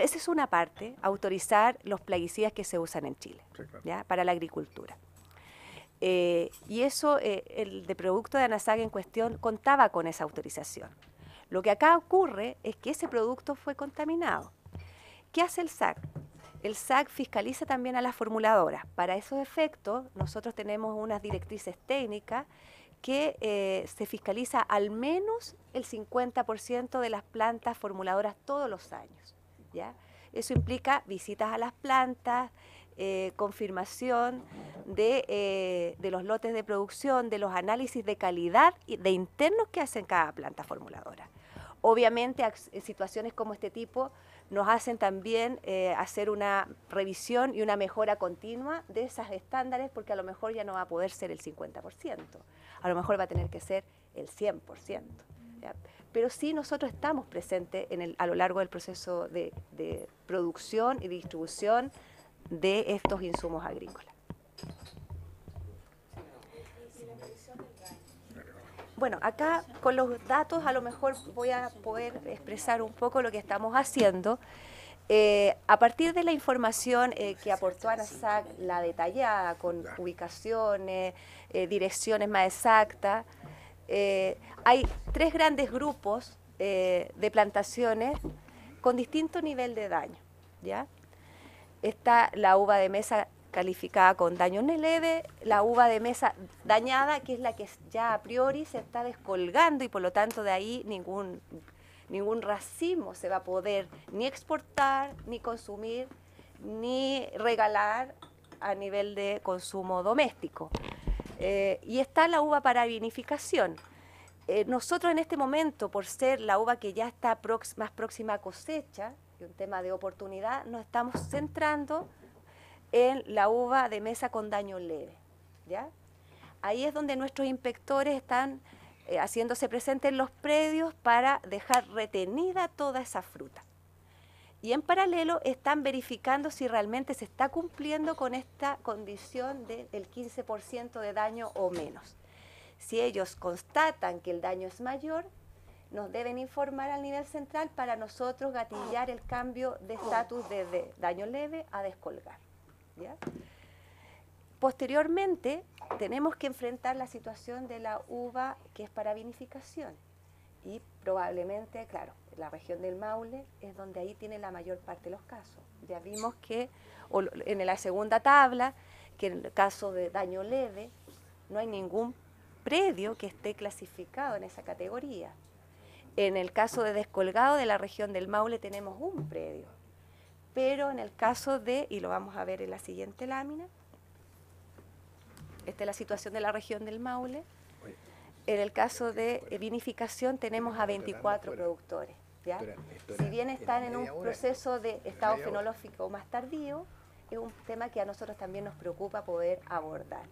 Esa es una parte, autorizar los plaguicidas que se usan en Chile, sí, claro, ¿ya?, para la agricultura. Y eso, el de producto de ANASAC en cuestión contaba con esa autorización. Lo que acá ocurre es que ese producto fue contaminado. ¿Qué hace el SAC? El SAC fiscaliza también a las formuladoras. Para esos efectos, nosotros tenemos unas directrices técnicas que se fiscaliza al menos el 50% de las plantas formuladoras todos los años, ¿ya? Eso implica visitas a las plantas, confirmación de los lotes de producción, de los análisis de calidad y de internos que hacen cada planta formuladora. Obviamente, situaciones como este tipo nos hacen también hacer una revisión y una mejora continua de esos estándares, porque a lo mejor ya no va a poder ser el 50%, a lo mejor va a tener que ser el 100%. ¿Ya? Pero sí, nosotros estamos presentes a lo largo del proceso de producción y distribución de estos insumos agrícolas. Bueno, acá con los datos a lo mejor voy a poder expresar un poco lo que estamos haciendo. A partir de la información que aportó ANASAC, la detallada, con ubicaciones, direcciones más exactas, hay 3 grandes grupos de plantaciones con distinto nivel de daño, ¿ya? Está la uva de mesa calificada con daño leve, la uva de mesa dañada, que es la que ya a priori se está descolgando, y por lo tanto de ahí ningún racimo se va a poder ni exportar, ni consumir, ni regalar a nivel de consumo doméstico. Y está la uva para vinificación. Nosotros en este momento, por ser la uva que ya está más próxima a cosecha, y un tema de oportunidad, nos estamos centrando en la uva de mesa con daño leve, ¿ya? Ahí es donde nuestros inspectores están haciéndose presentes en los predios para dejar retenida toda esa fruta. Y en paralelo están verificando si realmente se está cumpliendo con esta condición del 15% de daño o menos. Si ellos constatan que el daño es mayor, nos deben informar al nivel central para nosotros gatillar el cambio de estatus desde daño leve a descolgar, ¿ya? Posteriormente, tenemos que enfrentar la situación de la uva que es para vinificación. Y probablemente, claro, la región del Maule es donde ahí tiene la mayor parte de los casos. Ya vimos que, en la segunda tabla, que en el caso de daño leve no hay ningún predio que esté clasificado en esa categoría. En el caso de descolgado de la región del Maule tenemos un predio, pero en el caso de, y lo vamos a ver en la siguiente lámina, esta es la situación de la región del Maule. En el caso de vinificación tenemos a 24 productores, ¿ya? Si bien están en un proceso de estado fenológico más tardío, es un tema que a nosotros también nos preocupa poder abordar.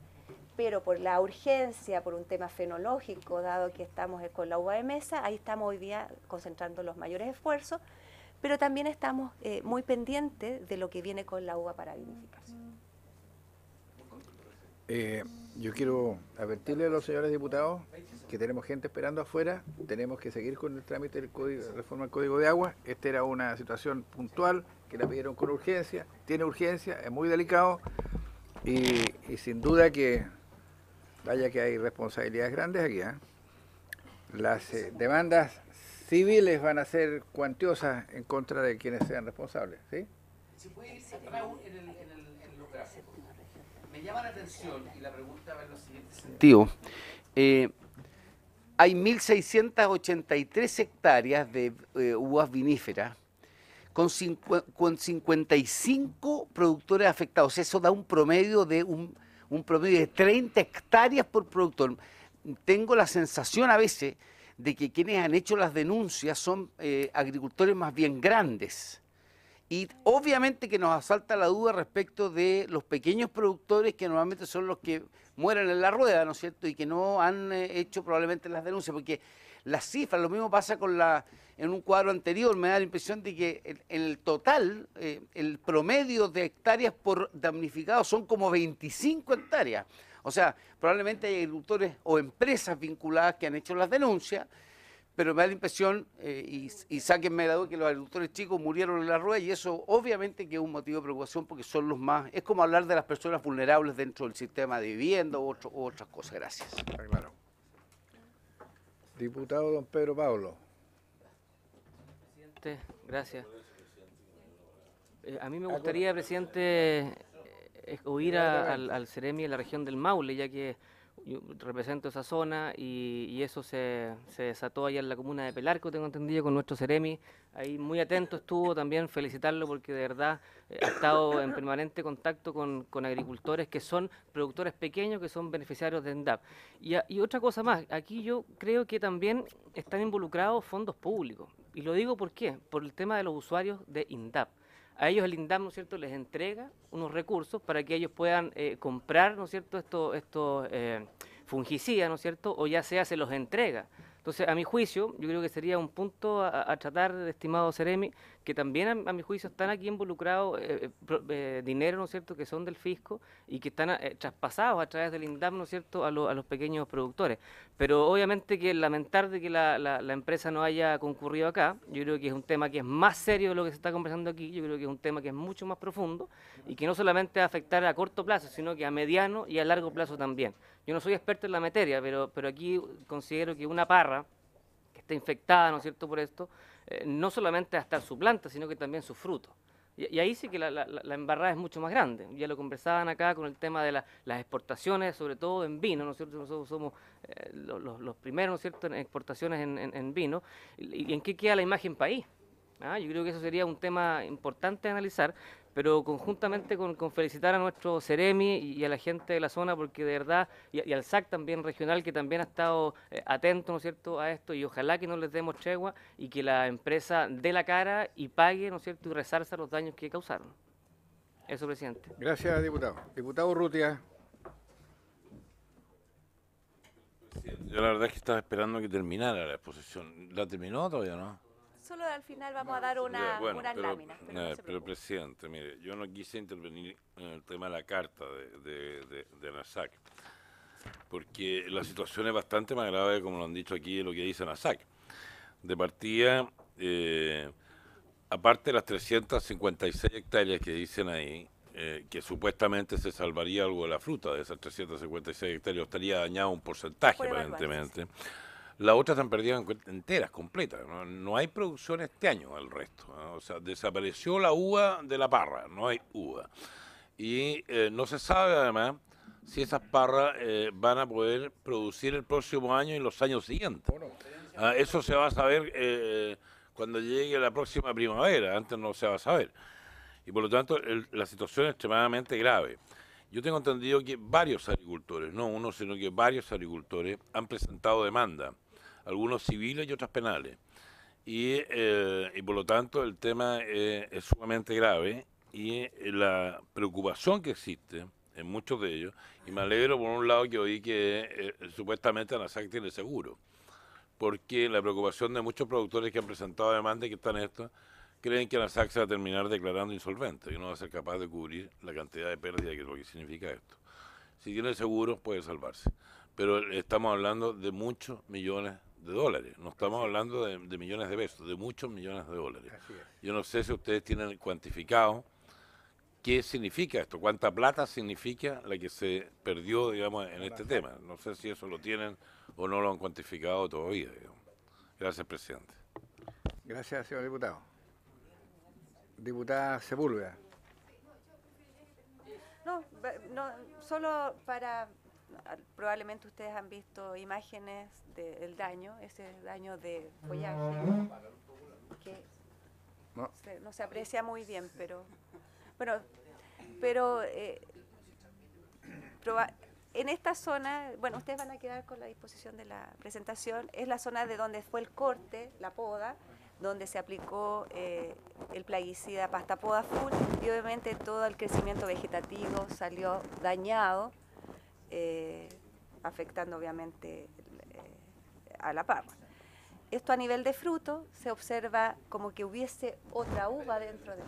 Pero por la urgencia, por un tema fenológico, dado que estamos con la uva de mesa, ahí estamos hoy día concentrando los mayores esfuerzos, pero también estamos muy pendientes de lo que viene con la uva para vinificación. Yo quiero advertirle a los señores diputados que tenemos gente esperando afuera, tenemos que seguir con el trámite del código, de reforma del Código de Agua. Esta era una situación puntual que la pidieron con urgencia, tiene urgencia, es muy delicado y sin duda que vaya que hay responsabilidades grandes aquí, ¿eh? Las demandas civiles van a ser cuantiosas en contra de quienes sean responsables, ¿sí? ¿Se puede ir atrás en los gráficos? Me llama la atención y la pregunta va en lo siguiente sentido. Hay 1.683 hectáreas de uvas viníferas con 55 productores afectados. Eso da un promedio de un promedio de 30 hectáreas por productor. Tengo la sensación a veces de que quienes han hecho las denuncias son agricultores más bien grandes. Y obviamente que nos asalta la duda respecto de los pequeños productores que normalmente son los que mueren en la rueda, ¿no es cierto? Y que no han hecho probablemente las denuncias, porque las cifras, lo mismo pasa con en un cuadro anterior, me da la impresión de que en el total, el promedio de hectáreas por damnificado son como 25 hectáreas. O sea, probablemente hay agricultores o empresas vinculadas que han hecho las denuncias, pero me da la impresión, y sáquenme la duda, que los agricultores chicos murieron en la rueda, y eso obviamente que es un motivo de preocupación porque son los más... Es como hablar de las personas vulnerables dentro del sistema de vivienda u otras cosas. Gracias. Claro. Diputado don Pedro Pablo. Presidente, gracias. A mí me gustaría, presidente, oír al Ceremi de la región del Maule, ya que yo represento esa zona y eso se desató allá en la comuna de Pelarco, tengo entendido, con nuestro Ceremi. Ahí muy atento estuvo, también felicitarlo porque de verdad ha estado en permanente contacto con agricultores que son productores pequeños, que son beneficiarios de INDAP. Y otra cosa más, aquí yo creo que también están involucrados fondos públicos. Y lo digo ¿por qué? Por el tema de los usuarios de INDAP. A ellos el INDAP, ¿no es cierto?, les entrega unos recursos para que ellos puedan comprar, ¿no es cierto?, estos fungicidas, ¿no es cierto?, o ya sea se los entrega. Entonces, a mi juicio, yo creo que sería un punto a tratar, estimado Ceremi, que también a mi juicio están aquí involucrados dinero, ¿no es cierto?, que son del fisco y que están traspasados a través del INDAP, ¿no es cierto?, a los pequeños productores. Pero obviamente que lamentar de que la empresa no haya concurrido acá, yo creo que es un tema que es más serio de lo que se está conversando aquí, yo creo que es un tema que es mucho más profundo y que no solamente va a afectar a corto plazo, sino que a mediano y a largo plazo también. Yo no soy experto en la materia, pero aquí considero que una parra que está infectada, ¿no es cierto?, por esto, no solamente va a estar su planta, sino que también su fruto. Y ahí sí que la embarrada es mucho más grande. Ya lo conversaban acá con el tema de las exportaciones, sobre todo en vino, ¿no es cierto? Nosotros somos los primeros, ¿no es cierto?, en exportaciones en vino. ¿Y en qué queda la imagen país? Yo creo que eso sería un tema importante a analizar, pero conjuntamente con felicitar a nuestro Ceremi y a la gente de la zona, porque de verdad, y al SAC también regional, que también ha estado atento, ¿no es cierto?, a esto, y ojalá que no les demos tregua y que la empresa dé la cara y pague, ¿no es cierto?, y resarza los daños que causaron. Eso, presidente. Gracias, diputado. Diputado Urrutia. Yo la verdad es que estaba esperando que terminara la exposición. ¿La terminó todavía no? Solo al final vamos a dar unas láminas. Pero presidente, mire, yo no quise intervenir en el tema de la carta de ANASAC, porque la situación es bastante más grave, como lo han dicho aquí, de lo que dice ANASAC. De partida, aparte de las 356 hectáreas que dicen ahí, que supuestamente se salvaría algo de la fruta de esas 356 hectáreas, estaría dañado un porcentaje aparentemente. Las otras están perdidas enteras, completas. No hay producción este año del resto, ¿no? O sea, desapareció la uva de la parra, no hay uva. Y no se sabe además si esas parras van a poder producir el próximo año y los años siguientes. Eso se va a saber cuando llegue la próxima primavera, antes no se va a saber. Y por lo tanto la situación es extremadamente grave. Yo tengo entendido que varios agricultores, no uno, sino que varios agricultores han presentado demanda, algunos civiles y otras penales. Y por lo tanto el tema es sumamente grave y la preocupación que existe en muchos de ellos, y me alegro por un lado que oí que supuestamente ANASAC tiene seguro, porque la preocupación de muchos productores que han presentado demanda y que están en esto, creen que ANASAC se va a terminar declarando insolvente y no va a ser capaz de cubrir la cantidad de pérdida que es lo que significa esto. Si tiene seguro puede salvarse, pero estamos hablando de muchos millones de dólares, no estamos hablando de millones de pesos, de muchos millones de dólares. Yo no sé si ustedes tienen cuantificado qué significa esto, cuánta plata significa la que se perdió, digamos, en este tema. No sé si eso lo tienen o no lo han cuantificado todavía, digamos. Gracias, presidente. Gracias, señor diputado. Diputada Sepúlveda. No, solo para... Probablemente ustedes han visto imágenes del daño, ese daño de follaje, que no se aprecia muy bien, pero... Bueno, pero en esta zona, bueno, ustedes van a quedar con la disposición de la presentación, es la zona de donde fue el corte, la poda, donde se aplicó el plaguicida Pastapoda Full, y obviamente todo el crecimiento vegetativo salió dañado, afectando obviamente a la parra. Esto a nivel de fruto se observa como que hubiese otra uva dentro de la...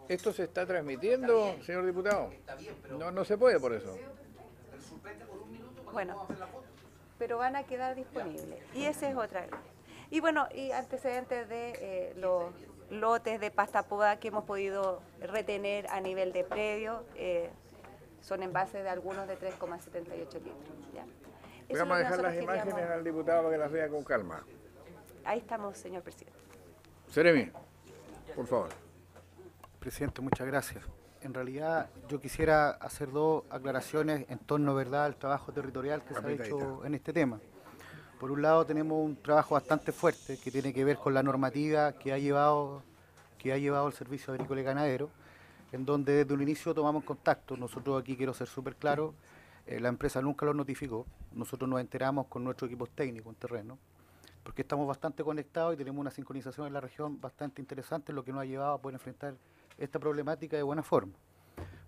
¿Esto se está transmitiendo, señor diputado? No se puede por eso. Bueno, pero van a quedar disponibles. Y esa es otra. Y bueno, y antecedentes de los lotes de Pastapoda que hemos podido retener a nivel de predio, son envases de algunos de 3,78 litros. ¿Ya? Vamos a dejar las imágenes al diputado para que las vea con calma. Ahí estamos, señor presidente. Seremi, por favor. Presidente, muchas gracias. En realidad yo quisiera hacer dos aclaraciones en torno, ¿verdad?, al trabajo territorial que se ha hecho en este tema. Por un lado tenemos un trabajo bastante fuerte que tiene que ver con la normativa que ha llevado el Servicio Agrícola y Ganadero, en donde desde un inicio tomamos contacto. Nosotros aquí, quiero ser súper claro, la empresa nunca lo notificó, nosotros nos enteramos con nuestros equipos técnicos en terreno, porque estamos bastante conectados y tenemos una sincronización en la región bastante interesante, lo que nos ha llevado a poder enfrentar esta problemática de buena forma.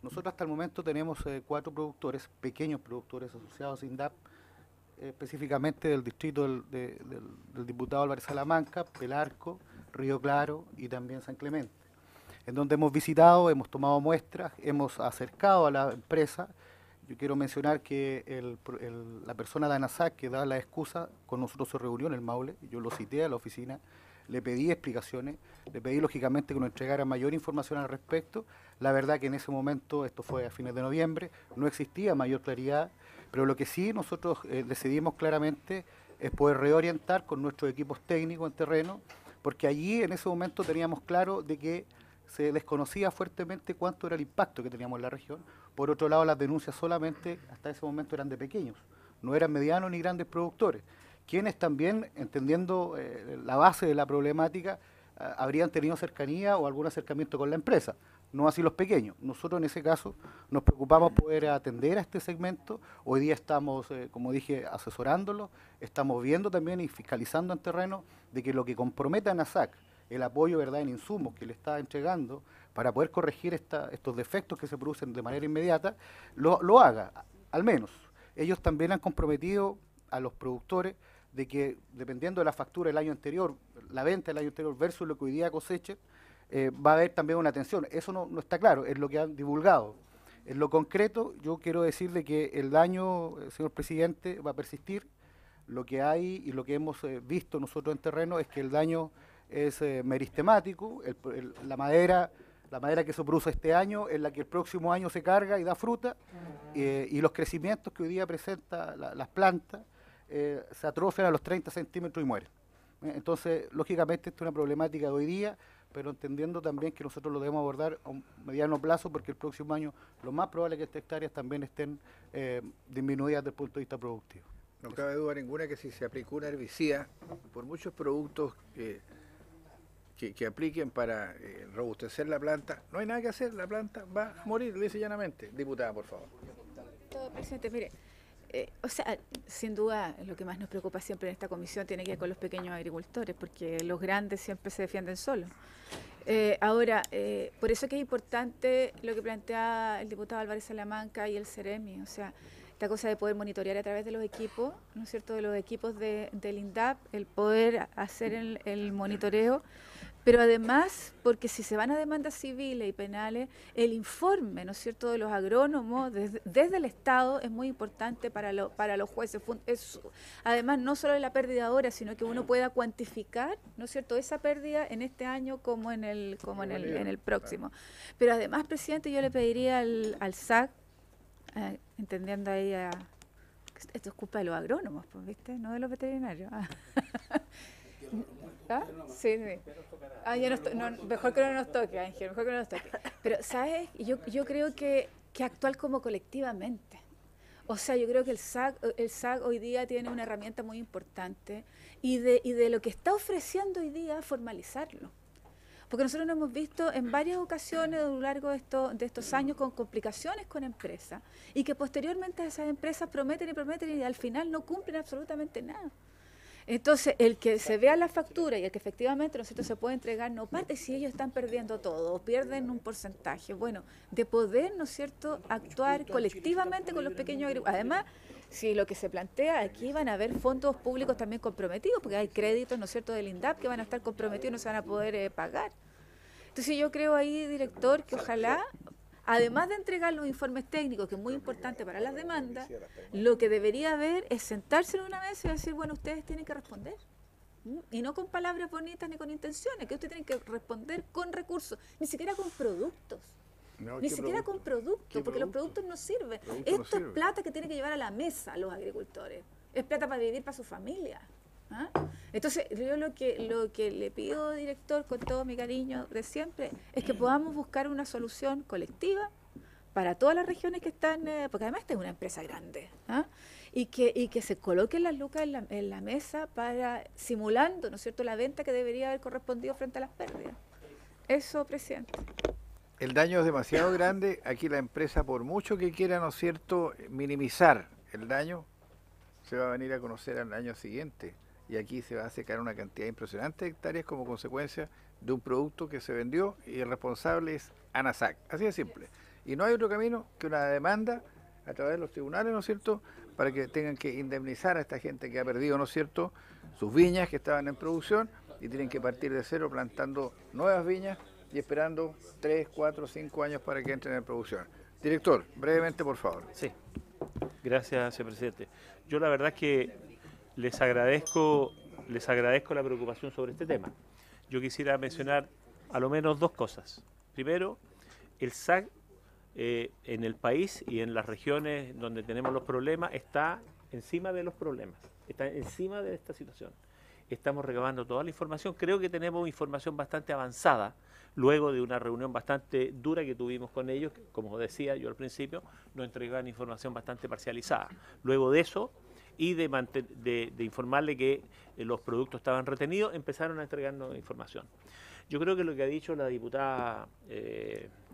Nosotros hasta el momento tenemos 4 productores, pequeños productores asociados a INDAP, específicamente del distrito del diputado Álvarez Salamanca, Pelarco, Río Claro y también San Clemente, en donde hemos visitado, hemos tomado muestras, hemos acercado a la empresa. Yo quiero mencionar que la persona de ANASAC que da la excusa con nosotros se reunió en el Maule, yo lo cité a la oficina, le pedí explicaciones, le pedí lógicamente que nos entregara mayor información al respecto. La verdad que en ese momento, esto fue a fines de noviembre, no existía mayor claridad, pero lo que sí nosotros decidimos claramente es poder reorientar con nuestros equipos técnicos en terreno, porque allí en ese momento teníamos claro de que se desconocía fuertemente cuánto era el impacto que teníamos en la región. Por otro lado, las denuncias solamente hasta ese momento eran de pequeños, no eran medianos ni grandes productores, quienes también, entendiendo la base de la problemática, habrían tenido cercanía o algún acercamiento con la empresa, no así los pequeños. Nosotros en ese caso nos preocupamos poder atender a este segmento. Hoy día estamos, como dije, asesorándolos, estamos viendo también y fiscalizando en terreno de que lo que comprometa a ANASAC, el apoyo, ¿verdad?, en insumos que le está entregando para poder corregir estos defectos que se producen de manera inmediata, lo haga, al menos. Ellos también han comprometido a los productores de que, dependiendo de la factura del año anterior, la venta del año anterior versus lo que hoy día coseche, va a haber también una atención. Eso no está claro, es lo que han divulgado. En lo concreto, yo quiero decirle que el daño, señor presidente, va a persistir. Lo que hay y lo que hemos visto nosotros en terreno es que el daño es meristemático. La madera que se produce este año es la que el próximo año se carga y da fruta, y los crecimientos que hoy día presenta las plantas se atrofian a los 30 centímetros y mueren. Entonces, lógicamente, esta es una problemática de hoy día, pero entendiendo también que nosotros lo debemos abordar a un mediano plazo, porque el próximo año lo más probable es que estas hectáreas también estén disminuidas desde el punto de vista productivo. No cabe duda ninguna que si se aplicó un herbicida, por muchos productos que apliquen para robustecer la planta, no hay nada que hacer, la planta va a morir, dice llanamente. Diputada, por favor. Presidente, mire, o sea, sin duda lo que más nos preocupa siempre en esta comisión tiene que ver con los pequeños agricultores, porque los grandes siempre se defienden solos. Ahora, por eso que es importante lo que plantea el diputado Álvarez Salamanca y el Ceremi, o sea, esta cosa de poder monitorear a través de los equipos, ¿no es cierto?, de los equipos del INDAP, el poder hacer el monitoreo, pero además, porque si se van a demandas civiles y penales, el informe, ¿no es cierto?, de los agrónomos desde el Estado es muy importante para los jueces. Además, no solo de la pérdida ahora, sino que uno pueda cuantificar, ¿no es cierto?, esa pérdida en este año como en el próximo. Pero además, presidente, yo le pediría al SAC, entendiendo ahí esto es culpa de los agrónomos, pues, ¿viste?, no de los veterinarios. ¿Ah? Sí, sí. Mejor que no nos toque, Ángel, mejor que no nos toque. Pero, ¿sabes? Yo creo que actuar como colectivamente. O sea, yo creo que el SAC hoy día tiene una herramienta muy importante y de lo que está ofreciendo hoy día, formalizarlo. Porque nosotros nos hemos visto en varias ocasiones a lo largo de estos años con complicaciones con empresas y que posteriormente esas empresas prometen y al final no cumplen absolutamente nada. Entonces, el que se vea la factura y el que efectivamente nosotros se puede entregar, no parte si ellos están perdiendo todo o pierden un porcentaje. Bueno, de poder, ¿no es cierto?, actuar colectivamente con los pequeños agricultores. Además, si lo que se plantea aquí van a haber fondos públicos también comprometidos, porque hay créditos, ¿no es cierto?, del INDAP que van a estar comprometidos y no se van a poder pagar. Entonces, yo creo ahí, director, que ojalá, además de entregar los informes técnicos, que es muy importante para las demandas, lo que debería haber es sentarse en una mesa y decir, bueno, ustedes tienen que responder. Y no con palabras bonitas ni con intenciones, que ustedes tienen que responder con recursos, ni siquiera con productos. No, ni siquiera con productos, porque los productos no sirven. Esto es plata que tienen que llevar a la mesa los agricultores. Es plata para vivir para su familia. ¿Ah? Entonces, yo lo que le pido, director, con todo mi cariño de siempre, es que podamos buscar una solución colectiva para todas las regiones que están, porque además esta es una empresa grande, ¿ah? y que se coloquen las lucas en la mesa para simulando, ¿no es cierto?, la venta que debería haber correspondido frente a las pérdidas. Eso, presidente. El daño es demasiado grande. Aquí la empresa, por mucho que quiera, ¿no es cierto?, minimizar el daño, se va a venir a conocer al año siguiente. Y aquí se va a secar una cantidad impresionante de hectáreas como consecuencia de un producto que se vendió y el responsable es ANASAC. Así de simple. Y no hay otro camino que una demanda a través de los tribunales, ¿no es cierto?, para que tengan que indemnizar a esta gente que ha perdido, ¿no es cierto?, sus viñas que estaban en producción y tienen que partir de cero plantando nuevas viñas y esperando 3, 4, 5 años para que entren en producción. Director, brevemente, por favor. Sí, gracias, señor presidente. Yo la verdad es que les agradezco la preocupación sobre este tema. Yo quisiera mencionar a lo menos dos cosas. Primero, el SAC en el país y en las regiones donde tenemos los problemas está encima de los problemas, está encima de esta situación. Estamos recabando toda la información. Creo que tenemos información bastante avanzada luego de una reunión bastante dura que tuvimos con ellos. Como decía yo al principio, nos entregaban información bastante parcializada. Luego de eso y de informarle que los productos estaban retenidos, empezaron a entregarnos información. Yo creo que lo que ha dicho la diputada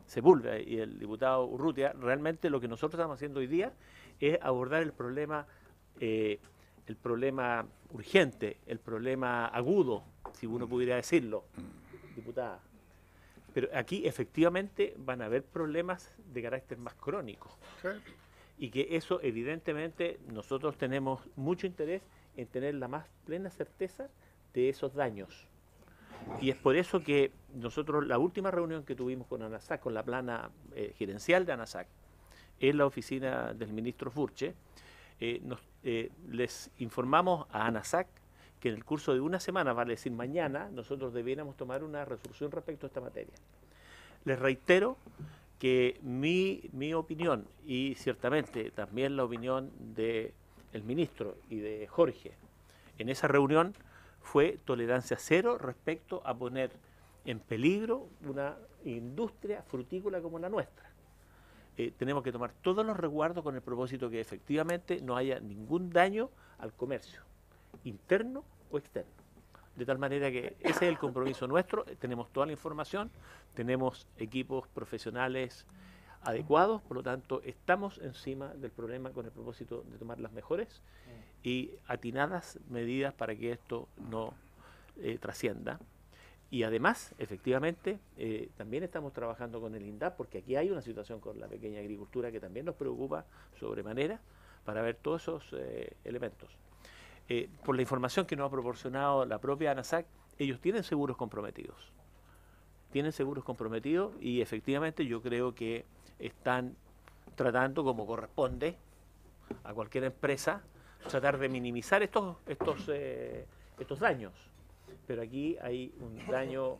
Sepúlveda y el diputado Urrutia, realmente lo que nosotros estamos haciendo hoy día es abordar el problema urgente, el problema agudo, si uno pudiera decirlo, diputada. Pero aquí efectivamente van a haber problemas de carácter más crónico. ¿Sí? Y que eso evidentemente nosotros tenemos mucho interés en tener la más plena certeza de esos daños. Y es por eso que nosotros, la última reunión que tuvimos con ANASAC, con la plana gerencial de ANASAC, en la oficina del ministro Furche, les informamos a ANASAC que en el curso de una semana, vale decir mañana, nosotros debiéramos tomar una resolución respecto a esta materia. Les reitero que mi opinión, y ciertamente también la opinión del ministro y de Jorge, en esa reunión fue tolerancia cero respecto a poner en peligro una industria frutícola como la nuestra. Tenemos que tomar todos los resguardos con el propósito que efectivamente no haya ningún daño al comercio, interno o externo. De tal manera que ese es el compromiso nuestro, tenemos toda la información, tenemos equipos profesionales adecuados, por lo tanto estamos encima del problema con el propósito de tomar las mejores y atinadas medidas para que esto no trascienda. Y además, efectivamente, también estamos trabajando con el INDAP, porque aquí hay una situación con la pequeña agricultura que también nos preocupa sobremanera, para ver todos esos elementos. Por la información que nos ha proporcionado la propia ANASAC, ellos tienen seguros comprometidos. Tienen seguros comprometidos y efectivamente yo creo que están tratando, como corresponde a cualquier empresa, tratar de minimizar estos daños. Pero aquí hay un daño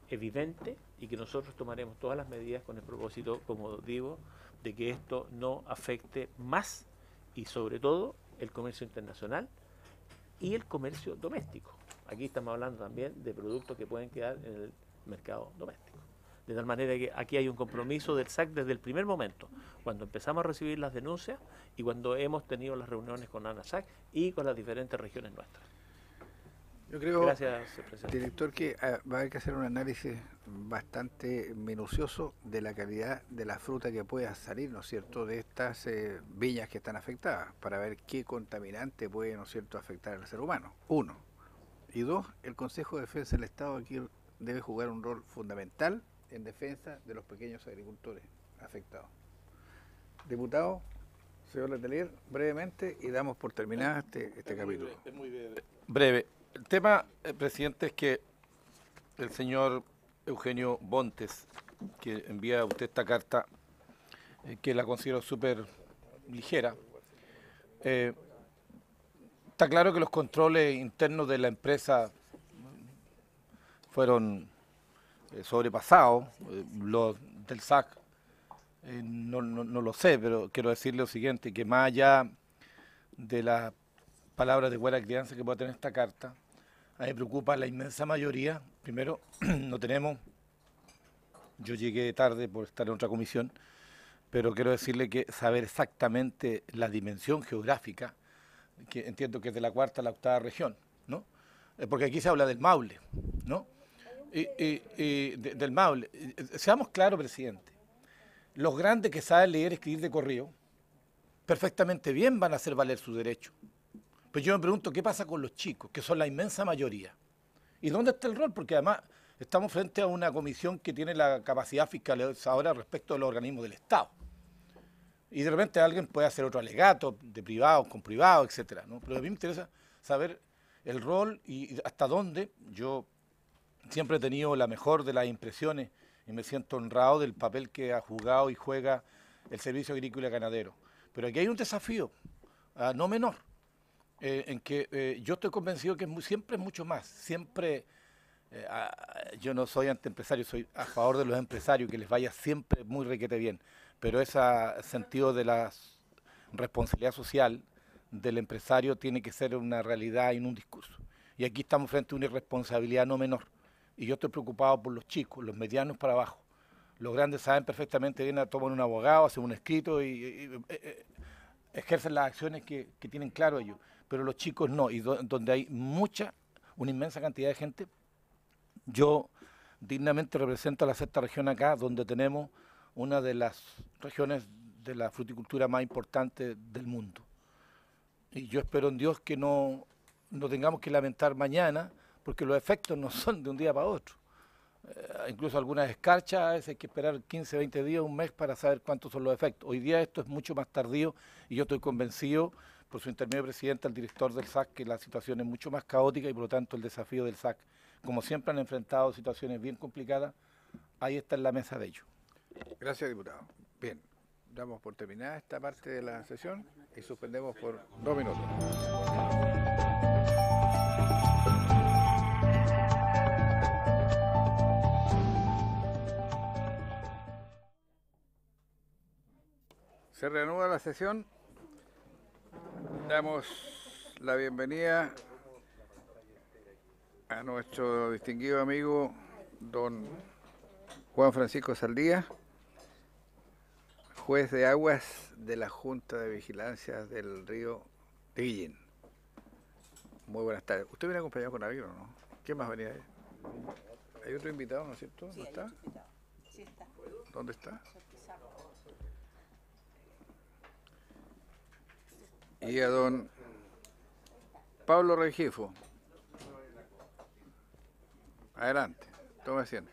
evidente y que nosotros tomaremos todas las medidas con el propósito, como digo, de que esto no afecte más y sobre todo el comercio internacional y el comercio doméstico. Aquí estamos hablando también de productos que pueden quedar en el mercado doméstico. De tal manera que aquí hay un compromiso del SAC desde el primer momento, cuando empezamos a recibir las denuncias y cuando hemos tenido las reuniones con ANASAC y con las diferentes regiones nuestras. Yo creo, gracias, presidente, director, que va a haber que hacer un análisis bastante minucioso de la calidad de la fruta que pueda salir, ¿no es cierto?, de estas viñas que están afectadas, para ver qué contaminante puede, ¿no es cierto?, afectar al ser humano. Uno. Y dos, el Consejo de Defensa del Estado aquí debe jugar un rol fundamental en defensa de los pequeños agricultores afectados. Diputado, señor Letelier, brevemente, y damos por terminada este capítulo. Es muy breve. El tema, presidente, es que el señor Eugenio Bontes, que envía a usted esta carta, que la considero súper ligera, está claro que los controles internos de la empresa fueron sobrepasados, los del SAC, no lo sé, pero quiero decirle lo siguiente, que más allá de las palabras de buena crianza que pueda tener esta carta, a mí me preocupa la inmensa mayoría. Primero, no tenemos, yo llegué tarde por estar en otra comisión, pero quiero decirle que saber exactamente la dimensión geográfica, que entiendo que es de la cuarta a la octava región, ¿no? Porque aquí se habla del Maule, ¿no? Del Maule. Seamos claros, presidente, los grandes que saben leer y escribir de corrido, perfectamente bien van a hacer valer su derecho. Pues yo me pregunto, ¿qué pasa con los chicos, que son la inmensa mayoría? ¿Y dónde está el rol? Porque además estamos frente a una comisión que tiene la capacidad fiscalizadora respecto a los organismos del Estado. Y de repente alguien puede hacer otro alegato de privados con privados, etcétera, ¿no? Pero a mí me interesa saber el rol y hasta dónde. Yo siempre he tenido la mejor de las impresiones y me siento honrado del papel que ha jugado y juega el Servicio Agrícola y Ganadero. Pero aquí hay un desafío, no menor, en que yo estoy convencido que siempre es mucho más. Siempre, yo no soy antiempresario, soy a favor de los empresarios, que les vaya siempre muy requete bien. Pero ese sentido de la responsabilidad social del empresario tiene que ser una realidad y no un discurso. Y aquí estamos frente a una irresponsabilidad no menor. Y yo estoy preocupado por los chicos, los medianos para abajo. Los grandes saben perfectamente bien, toman un abogado, hacen un escrito y ejercen las acciones que tienen claro ellos. Pero los chicos no, y donde hay una inmensa cantidad de gente. Yo dignamente represento a la sexta región acá, donde tenemos una de las regiones de la fruticultura más importante del mundo. Y yo espero en Dios que no tengamos que lamentar mañana, porque los efectos no son de un día para otro. Incluso algunas escarchas, a veces hay que esperar 15, 20 días, un mes para saber cuántos son los efectos. Hoy día esto es mucho más tardío y yo estoy convencido, por su intermedio presidente, al director del SAC, que la situación es mucho más caótica y por lo tanto el desafío del SAC, como siempre han enfrentado situaciones bien complicadas, ahí está en la mesa de ellos. Gracias, diputado. Bien, damos por terminada esta parte de la sesión y suspendemos por 2 minutos. Se reanuda la sesión. Damos la bienvenida a nuestro distinguido amigo don Juan Francisco Saldía, juez de aguas de la Junta de Vigilancia del río de Guillén. Muy buenas tardes. ¿Usted viene acompañado con alguien o no? ¿Quién más venía ahí? ¿Hay otro invitado, no es cierto? ¿No está? Sí está. ¿Dónde está? Y a don Pablo Rengifo. Adelante, tome asiento.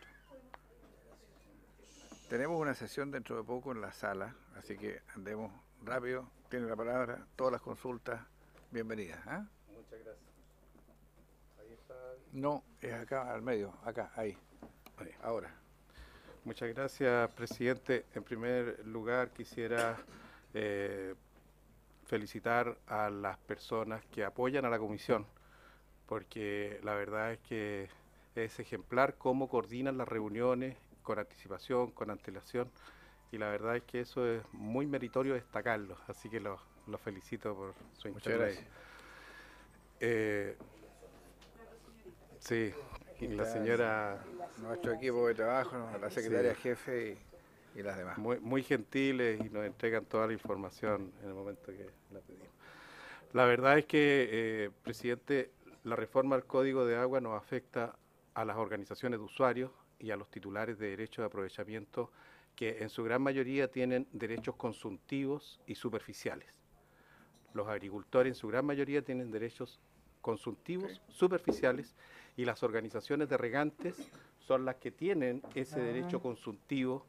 Tenemos una sesión dentro de poco en la sala, así que andemos rápido. Tiene la palabra, todas las consultas, bienvenidas. ¿Ah? Muchas gracias. Ahí está. No, es acá al medio, acá, ahí. Ahora. Muchas gracias, presidente. En primer lugar, quisiera felicitar a las personas que apoyan a la comisión, porque la verdad es que es ejemplar cómo coordinan las reuniones con anticipación, con antelación, y la verdad es que eso es muy meritorio destacarlo, así que los felicito por su intervención. Sí, y la señora... Nuestro equipo de trabajo, la secretaria jefe y las demás. Muy gentiles y nos entregan toda la información en el momento que la pedimos. La verdad es que, presidente, la reforma al Código de Agua nos afecta a las organizaciones de usuarios y a los titulares de derechos de aprovechamiento que en su gran mayoría tienen derechos consultivos y superficiales. Los agricultores en su gran mayoría tienen derechos consultivos, superficiales, y las organizaciones de regantes son las que tienen ese derecho consultivo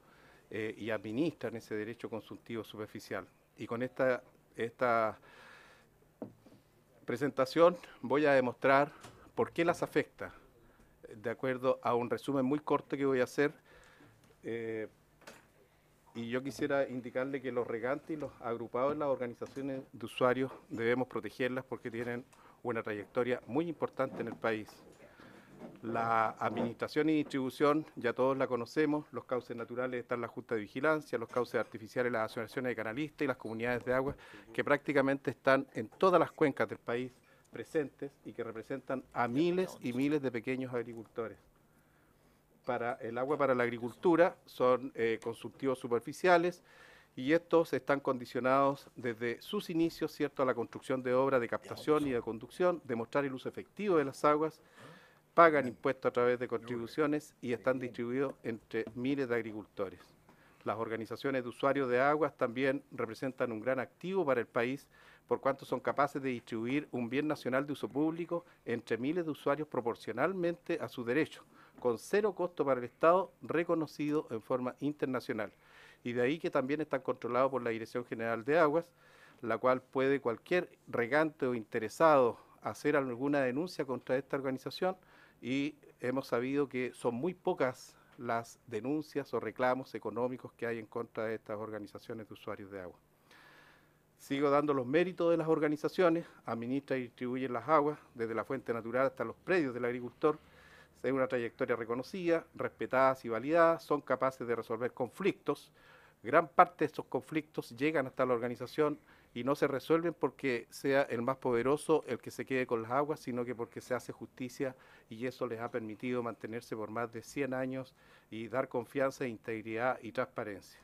y administran ese derecho consultivo superficial. Y con esta presentación voy a demostrar por qué las afecta, de acuerdo a un resumen muy corto que voy a hacer. Y yo quisiera indicarle que los regantes y los agrupados en las organizaciones de usuarios debemos protegerlas porque tienen una trayectoria muy importante en el país. La administración y distribución, ya todos la conocemos, los cauces naturales están la Junta de Vigilancia, los cauces artificiales, las asociaciones de canalistas y las comunidades de agua, que prácticamente están en todas las cuencas del país presentes y que representan a miles y miles de pequeños agricultores. Para el agua para la agricultura son consultivos superficiales y estos están condicionados desde sus inicios, ¿cierto?, a la construcción de obras de captación y de conducción, demostrar el uso efectivo de las aguas, pagan impuestos a través de contribuciones y están distribuidos entre miles de agricultores. Las organizaciones de usuarios de aguas también representan un gran activo para el país por cuanto son capaces de distribuir un bien nacional de uso público entre miles de usuarios proporcionalmente a sus derechos, con cero costo para el Estado, reconocido en forma internacional. Y de ahí que también están controlados por la Dirección General de Aguas, la cual puede cualquier regante o interesado hacer alguna denuncia contra esta organización, y hemos sabido que son muy pocas las denuncias o reclamos económicos que hay en contra de estas organizaciones de usuarios de agua. Sigo dando los méritos de las organizaciones, administran y distribuyen las aguas, desde la fuente natural hasta los predios del agricultor, es una trayectoria reconocida, respetadas y validadas, son capaces de resolver conflictos. Gran parte de estos conflictos llegan hasta la organización y no se resuelven porque sea el más poderoso el que se quede con las aguas, sino que porque se hace justicia y eso les ha permitido mantenerse por más de 100 años y dar confianza, integridad y transparencia.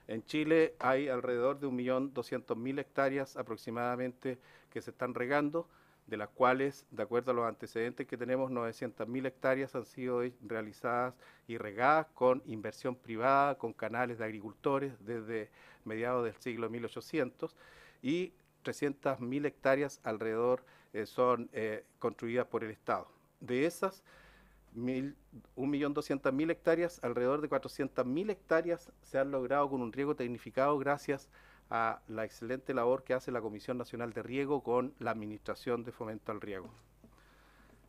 En Chile hay alrededor de 1.200.000 hectáreas aproximadamente que se están regando, de las cuales, de acuerdo a los antecedentes que tenemos, 900.000 hectáreas han sido realizadas y regadas con inversión privada, con canales de agricultores desde mediados del siglo 1800, y 300.000 hectáreas alrededor son construidas por el Estado. De esas 1.200.000 hectáreas, alrededor de 400.000 hectáreas se han logrado con un riego tecnificado gracias a la excelente labor que hace la Comisión Nacional de Riego con la Administración de Fomento al Riego.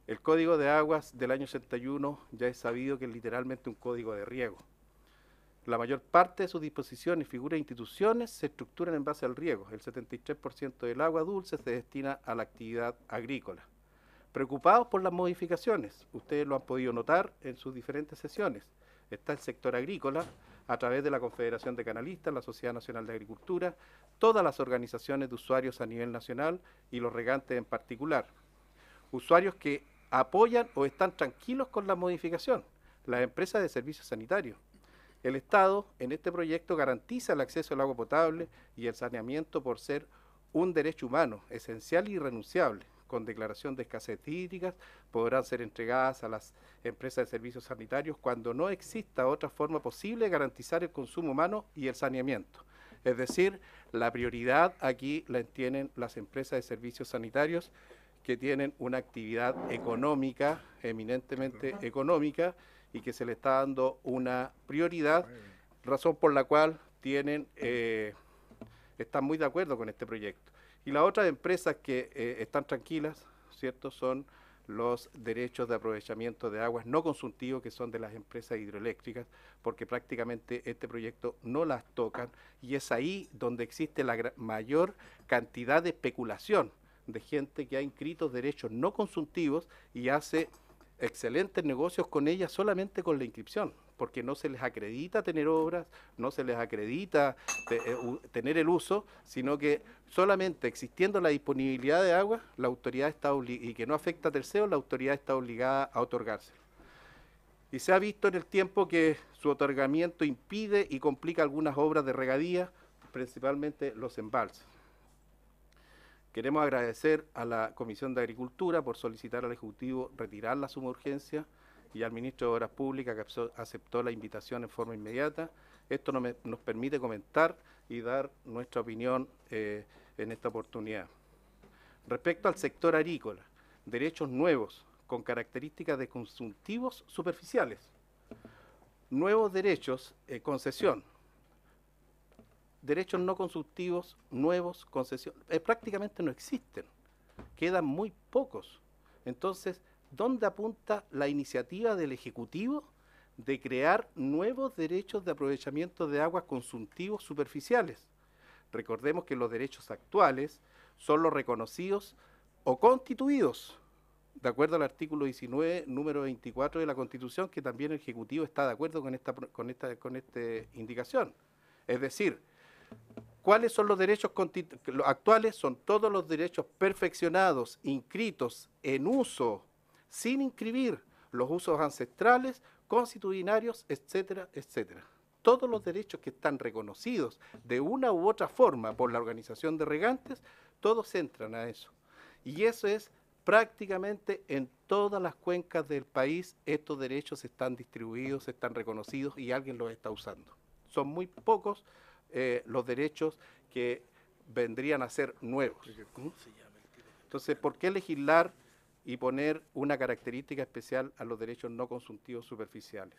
El Código de Aguas del año 81 ya es sabido que es literalmente un código de riego. La mayor parte de sus disposiciones, figuras e instituciones se estructuran en base al riego. El 73% del agua dulce se destina a la actividad agrícola. Preocupados por las modificaciones, ustedes lo han podido notar en sus diferentes sesiones. Está el sector agrícola, a través de la Confederación de Canalistas, la Sociedad Nacional de Agricultura, todas las organizaciones de usuarios a nivel nacional y los regantes en particular. Usuarios que apoyan o están tranquilos con la modificación? Las empresas de servicios sanitarios. El Estado en este proyecto garantiza el acceso al agua potable y el saneamiento por ser un derecho humano esencial e irrenunciable. Con declaración de escasez hídrica podrán ser entregadas a las empresas de servicios sanitarios cuando no exista otra forma posible de garantizar el consumo humano y el saneamiento. Es decir, la prioridad aquí la tienen las empresas de servicios sanitarios que tienen una actividad económica, eminentemente económica, y que se le está dando una prioridad, razón por la cual están muy de acuerdo con este proyecto. Y las otras empresas que están tranquilas, ¿cierto?, son los derechos de aprovechamiento de aguas no consultivos, que son de las empresas hidroeléctricas, porque prácticamente este proyecto no las tocan, y es ahí donde existe la mayor cantidad de especulación de gente que ha inscrito derechos no consultivos y hace excelentes negocios con ellas solamente con la inscripción, porque no se les acredita tener obras, no se les acredita tener el uso, sino que solamente existiendo la disponibilidad de agua, la autoridad está y que no afecta a terceros, la autoridad está obligada a otorgárselo. Y se ha visto en el tiempo que su otorgamiento impide y complica algunas obras de regadía, principalmente los embalses. Queremos agradecer a la Comisión de Agricultura por solicitar al Ejecutivo retirar la suma urgencia y al Ministro de Obras Públicas que aceptó la invitación en forma inmediata. Esto nos permite comentar y dar nuestra opinión en esta oportunidad. Respecto al sector agrícola, derechos nuevos con características de consultivos superficiales. Nuevos derechos, concesión. Derechos no consultivos, nuevos, concesión, prácticamente no existen, quedan muy pocos. Entonces, ¿dónde apunta la iniciativa del Ejecutivo de crear nuevos derechos de aprovechamiento de aguas consultivos superficiales? Recordemos que los derechos actuales son los reconocidos o constituidos, de acuerdo al artículo 19, número 24 de la Constitución, que también el Ejecutivo está de acuerdo con esta indicación. Es decir, ¿cuáles son los derechos actuales? Son todos los derechos perfeccionados, inscritos en uso, sin inscribir los usos ancestrales, constitucionarios, etcétera, etcétera. Todos los derechos que están reconocidos de una u otra forma por la Organización de Regantes, todos entran a eso. Y eso es prácticamente en todas las cuencas del país, estos derechos están distribuidos, están reconocidos y alguien los está usando. Son muy pocos los derechos que vendrían a ser nuevos. Entonces, ¿por qué legislar y poner una característica especial a los derechos no consultivos superficiales?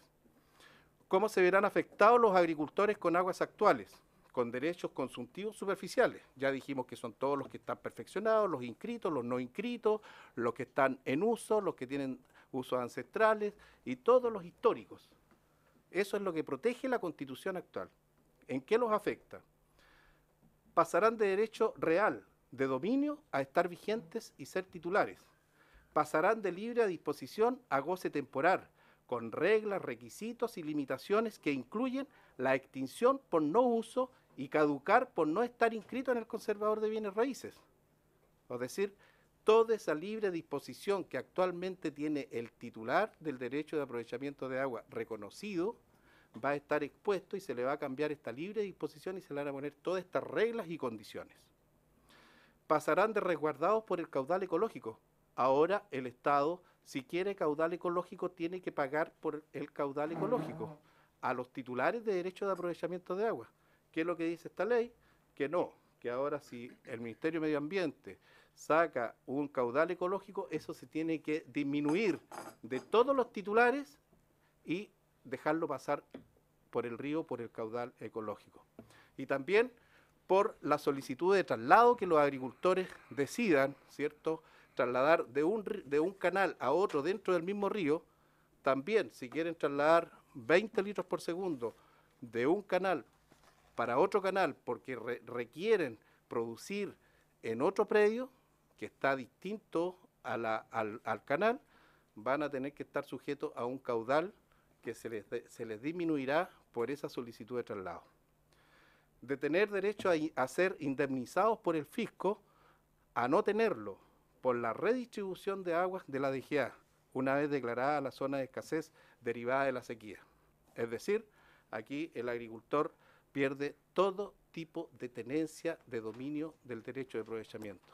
¿Cómo se verán afectados los agricultores con aguas actuales? Con derechos consultivos superficiales. Ya dijimos que son todos los que están perfeccionados, los inscritos, los no inscritos, los que están en uso, los que tienen usos ancestrales y todos los históricos. Eso es lo que protege la Constitución actual. ¿En qué los afecta? Pasarán de derecho real, de dominio, a estar vigentes y ser titulares. Pasarán de libre disposición a goce temporal, con reglas, requisitos y limitaciones que incluyen la extinción por no uso y caducar por no estar inscrito en el conservador de bienes raíces. Es decir, toda esa libre disposición que actualmente tiene el titular del derecho de aprovechamiento de agua reconocido, va a estar expuesto y se le va a cambiar esta libre disposición y se le van a poner todas estas reglas y condiciones. Pasarán de resguardados por el caudal ecológico. Ahora el Estado, si quiere caudal ecológico, tiene que pagar por el caudal ecológico a los titulares de derecho de aprovechamiento de agua. ¿Qué es lo que dice esta ley? Que no, que ahora si el Ministerio de Medio Ambiente saca un caudal ecológico, eso se tiene que disminuir de todos los titulares y dejarlo pasar por el río, por el caudal ecológico. Y también por la solicitud de traslado que los agricultores decidan, ¿cierto?, trasladar de un canal a otro dentro del mismo río. También, si quieren trasladar 20 litros por segundo de un canal para otro canal porque requieren producir en otro predio que está distinto al canal, van a tener que estar sujetos a un caudal que se les disminuirá por esa solicitud de traslado. De tener derecho a ser indemnizados por el fisco, a no tenerlo por la redistribución de aguas de la DGA una vez declarada la zona de escasez derivada de la sequía. Es decir, aquí el agricultor pierde todo tipo de tenencia de dominio del derecho de aprovechamiento.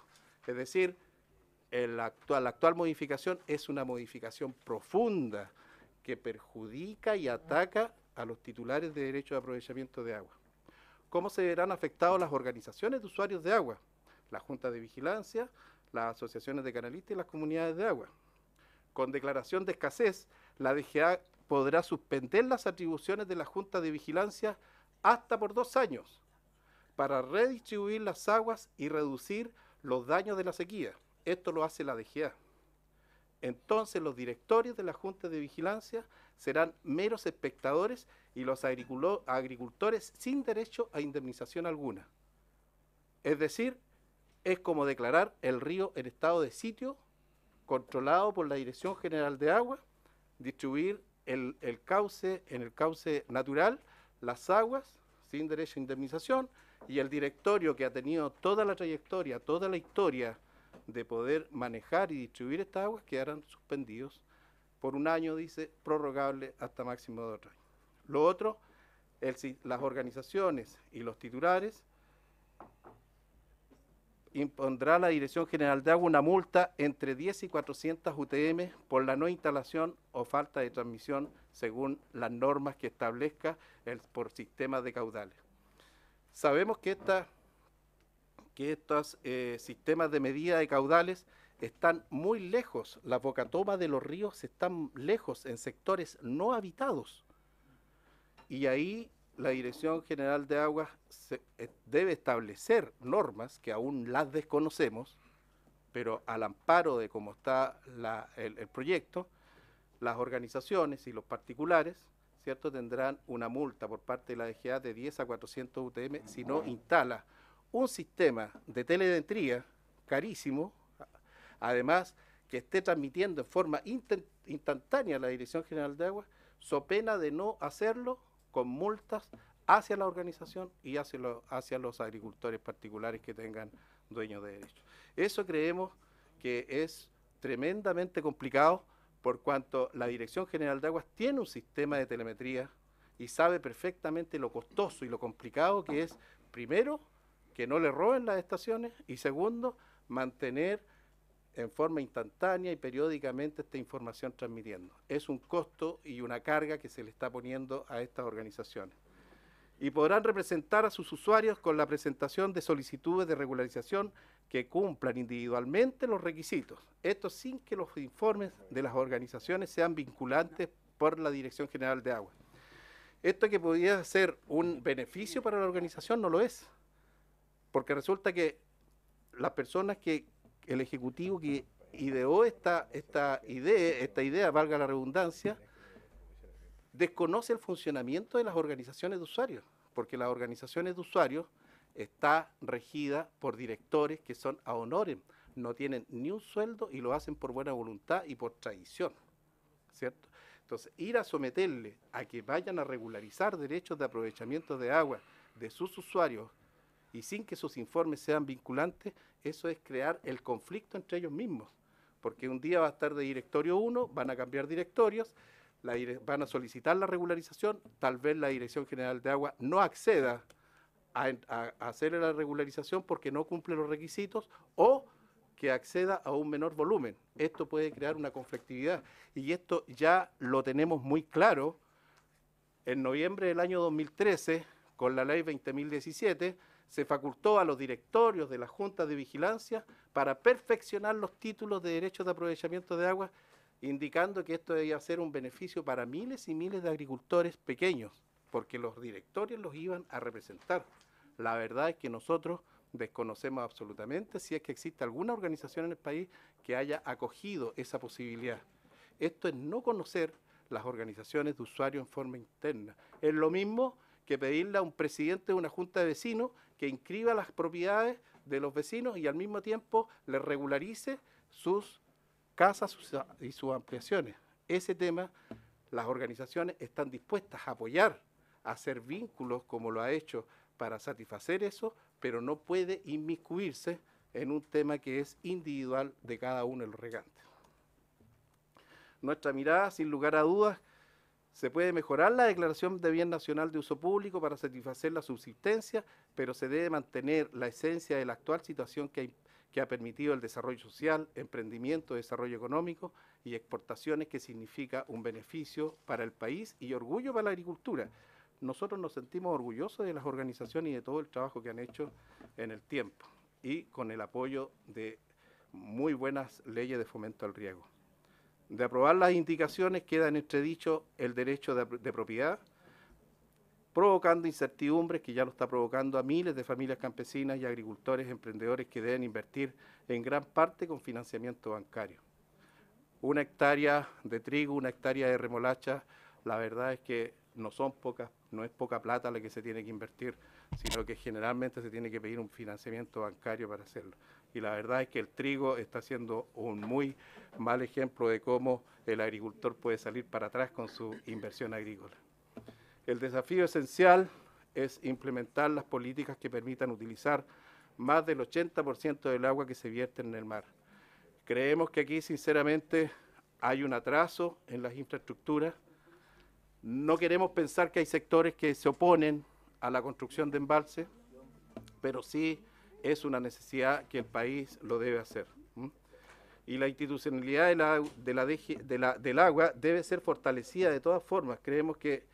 Es decir, la actual modificación es una modificación profunda que perjudica y ataca a los titulares de derecho de aprovechamiento de agua. ¿Cómo se verán afectadas las organizaciones de usuarios de agua? La Junta de Vigilancia, las asociaciones de canalistas y las comunidades de agua. Con declaración de escasez, la DGA podrá suspender las atribuciones de la Junta de Vigilancia hasta por 2 años para redistribuir las aguas y reducir los daños de la sequía. Esto lo hace la DGA. Entonces los directorios de la Junta de Vigilancia serán meros espectadores y los agricultores sin derecho a indemnización alguna. Es decir, es como declarar el río en estado de sitio, controlado por la Dirección General de Agua, distribuir en el cauce natural las aguas sin derecho a indemnización, y el directorio que ha tenido toda la trayectoria, toda la historia de poder manejar y distribuir estas aguas quedarán suspendidos por 1 año, dice, prorrogable hasta máximo de 2 años. Lo otro, las organizaciones y los titulares impondrá la Dirección General de Agua una multa entre 10 y 400 UTM por la no instalación o falta de transmisión según las normas que establezca por sistemas de caudales. Sabemos que estos sistemas de medida de caudales están muy lejos, las bocatomas de los ríos están lejos en sectores no habitados. Y ahí la Dirección General de Aguas debe establecer normas que aún las desconocemos, pero al amparo de cómo está el proyecto, las organizaciones y los particulares, ¿cierto?, tendrán una multa por parte de la DGA de 10 a 400 UTM si no instala un sistema de telemetría carísimo, además que esté transmitiendo en forma instantánea la Dirección General de Aguas, so pena de no hacerlo con multas hacia la organización y hacia los agricultores particulares que tengan dueños de derechos. Eso creemos que es tremendamente complicado por cuanto la Dirección General de Aguas tiene un sistema de telemetría y sabe perfectamente lo costoso y lo complicado que es, primero, que no le roben las estaciones y segundo, mantener en forma instantánea y periódicamente esta información transmitiendo. Es un costo y una carga que se le está poniendo a estas organizaciones. Y podrán representar a sus usuarios con la presentación de solicitudes de regularización que cumplan individualmente los requisitos. Esto sin que los informes de las organizaciones sean vinculantes por la Dirección General de Agua. Esto que podría ser un beneficio para la organización no lo es, porque resulta que las personas el Ejecutivo que ideó esta idea, valga la redundancia, desconoce el funcionamiento de las organizaciones de usuarios, porque las organizaciones de usuarios está regida por directores que son ad honorem, no tienen ni un sueldo y lo hacen por buena voluntad y por tradición, ¿cierto? Entonces, ir a someterle a que vayan a regularizar derechos de aprovechamiento de agua de sus usuarios y sin que sus informes sean vinculantes, eso es crear el conflicto entre ellos mismos, porque un día va a estar de directorio 1, van a cambiar directorios, van a solicitar la regularización, tal vez la Dirección General de Agua no acceda a hacer la regularización porque no cumple los requisitos o que acceda a un menor volumen. Esto puede crear una conflictividad y esto ya lo tenemos muy claro. En noviembre del año 2013, con la ley 20.017, se facultó a los directorios de las juntas de vigilancia para perfeccionar los títulos de derechos de aprovechamiento de agua, indicando que esto debía ser un beneficio para miles y miles de agricultores pequeños, porque los directorios los iban a representar. La verdad es que nosotros desconocemos absolutamente si es que existe alguna organización en el país que haya acogido esa posibilidad. Esto es no conocer las organizaciones de usuarios en forma interna. Es lo mismo que pedirle a un presidente de una junta de vecinos que inscriba las propiedades de los vecinos y al mismo tiempo les regularice sus casas y sus ampliaciones. Ese tema, las organizaciones están dispuestas a apoyar, a hacer vínculos como lo ha hecho para satisfacer eso, pero no puede inmiscuirse en un tema que es individual de cada uno de los regantes. nuestra mirada, sin lugar a dudas, se puede mejorar la declaración de bien nacional de uso público para satisfacer la subsistencia, pero se debe mantener la esencia de la actual situación que ha permitido el desarrollo social, emprendimiento, desarrollo económico y exportaciones, que significa un beneficio para el país y orgullo para la agricultura. Nosotros nos sentimos orgullosos de las organizaciones y de todo el trabajo que han hecho en el tiempo y con el apoyo de muy buenas leyes de fomento al riego. De aprobar las indicaciones queda en entredicho el derecho de propiedad, provocando incertidumbres que ya lo está provocando a miles de familias campesinas y agricultores, emprendedores que deben invertir en gran parte con financiamiento bancario. Una hectárea de trigo, una hectárea de remolacha, la verdad es que no es poca plata la que se tiene que invertir, sino que generalmente se tiene que pedir un financiamiento bancario para hacerlo. Y la verdad es que el trigo está siendo un muy mal ejemplo de cómo el agricultor puede salir para atrás con su inversión agrícola. El desafío esencial es implementar las políticas que permitan utilizar más del 80% del agua que se vierte en el mar. Creemos que aquí, sinceramente, hay un atraso en las infraestructuras. No queremos pensar que hay sectores que se oponen a la construcción de embalses, pero sí es una necesidad que el país lo debe hacer. Y la institucionalidad del agua debe ser fortalecida de todas formas. Creemos que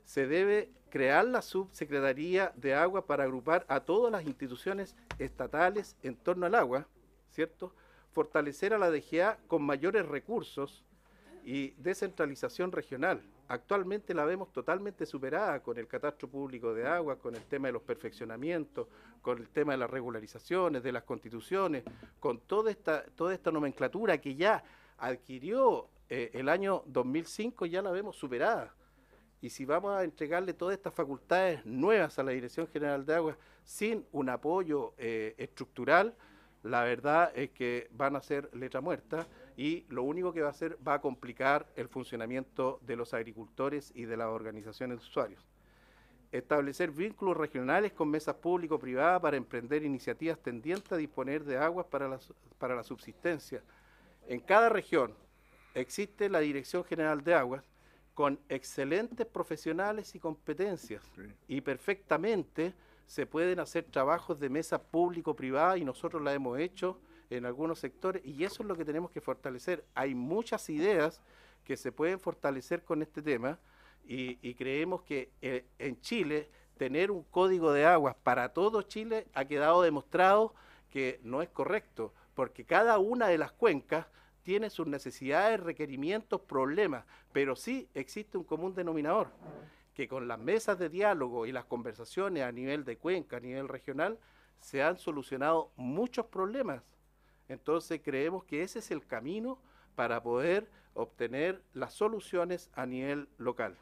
se debe crear la subsecretaría de agua para agrupar a todas las instituciones estatales en torno al agua, ¿cierto? Fortalecer a la DGA con mayores recursos y descentralización regional. Actualmente la vemos totalmente superada con el catastro público de agua, con el tema de los perfeccionamientos, con el tema de las regularizaciones, de las constituciones, con toda esta nomenclatura que ya adquirió el año 2005, ya la vemos superada. Y si vamos a entregarle todas estas facultades nuevas a la Dirección General de Aguas sin un apoyo estructural, la verdad es que van a ser letra muerta y lo único que va a hacer va a complicar el funcionamiento de los agricultores y de las organizaciones de usuarios. Establecer vínculos regionales con mesas público-privadas para emprender iniciativas tendientes a disponer de aguas para la subsistencia. En cada región existe la Dirección General de Aguas con excelentes profesionales y competencias, y perfectamente se pueden hacer trabajos de mesa público-privada y nosotros la hemos hecho en algunos sectores y eso es lo que tenemos que fortalecer. Hay muchas ideas que se pueden fortalecer con este tema y creemos que en Chile tener un código de aguas para todo Chile ha quedado demostrado que no es correcto, porque cada una de las cuencas tiene sus necesidades, requerimientos, problemas, pero sí existe un común denominador, que con las mesas de diálogo y las conversaciones a nivel de cuenca, a nivel regional, se han solucionado muchos problemas. Entonces creemos que ese es el camino para poder obtener las soluciones a nivel local.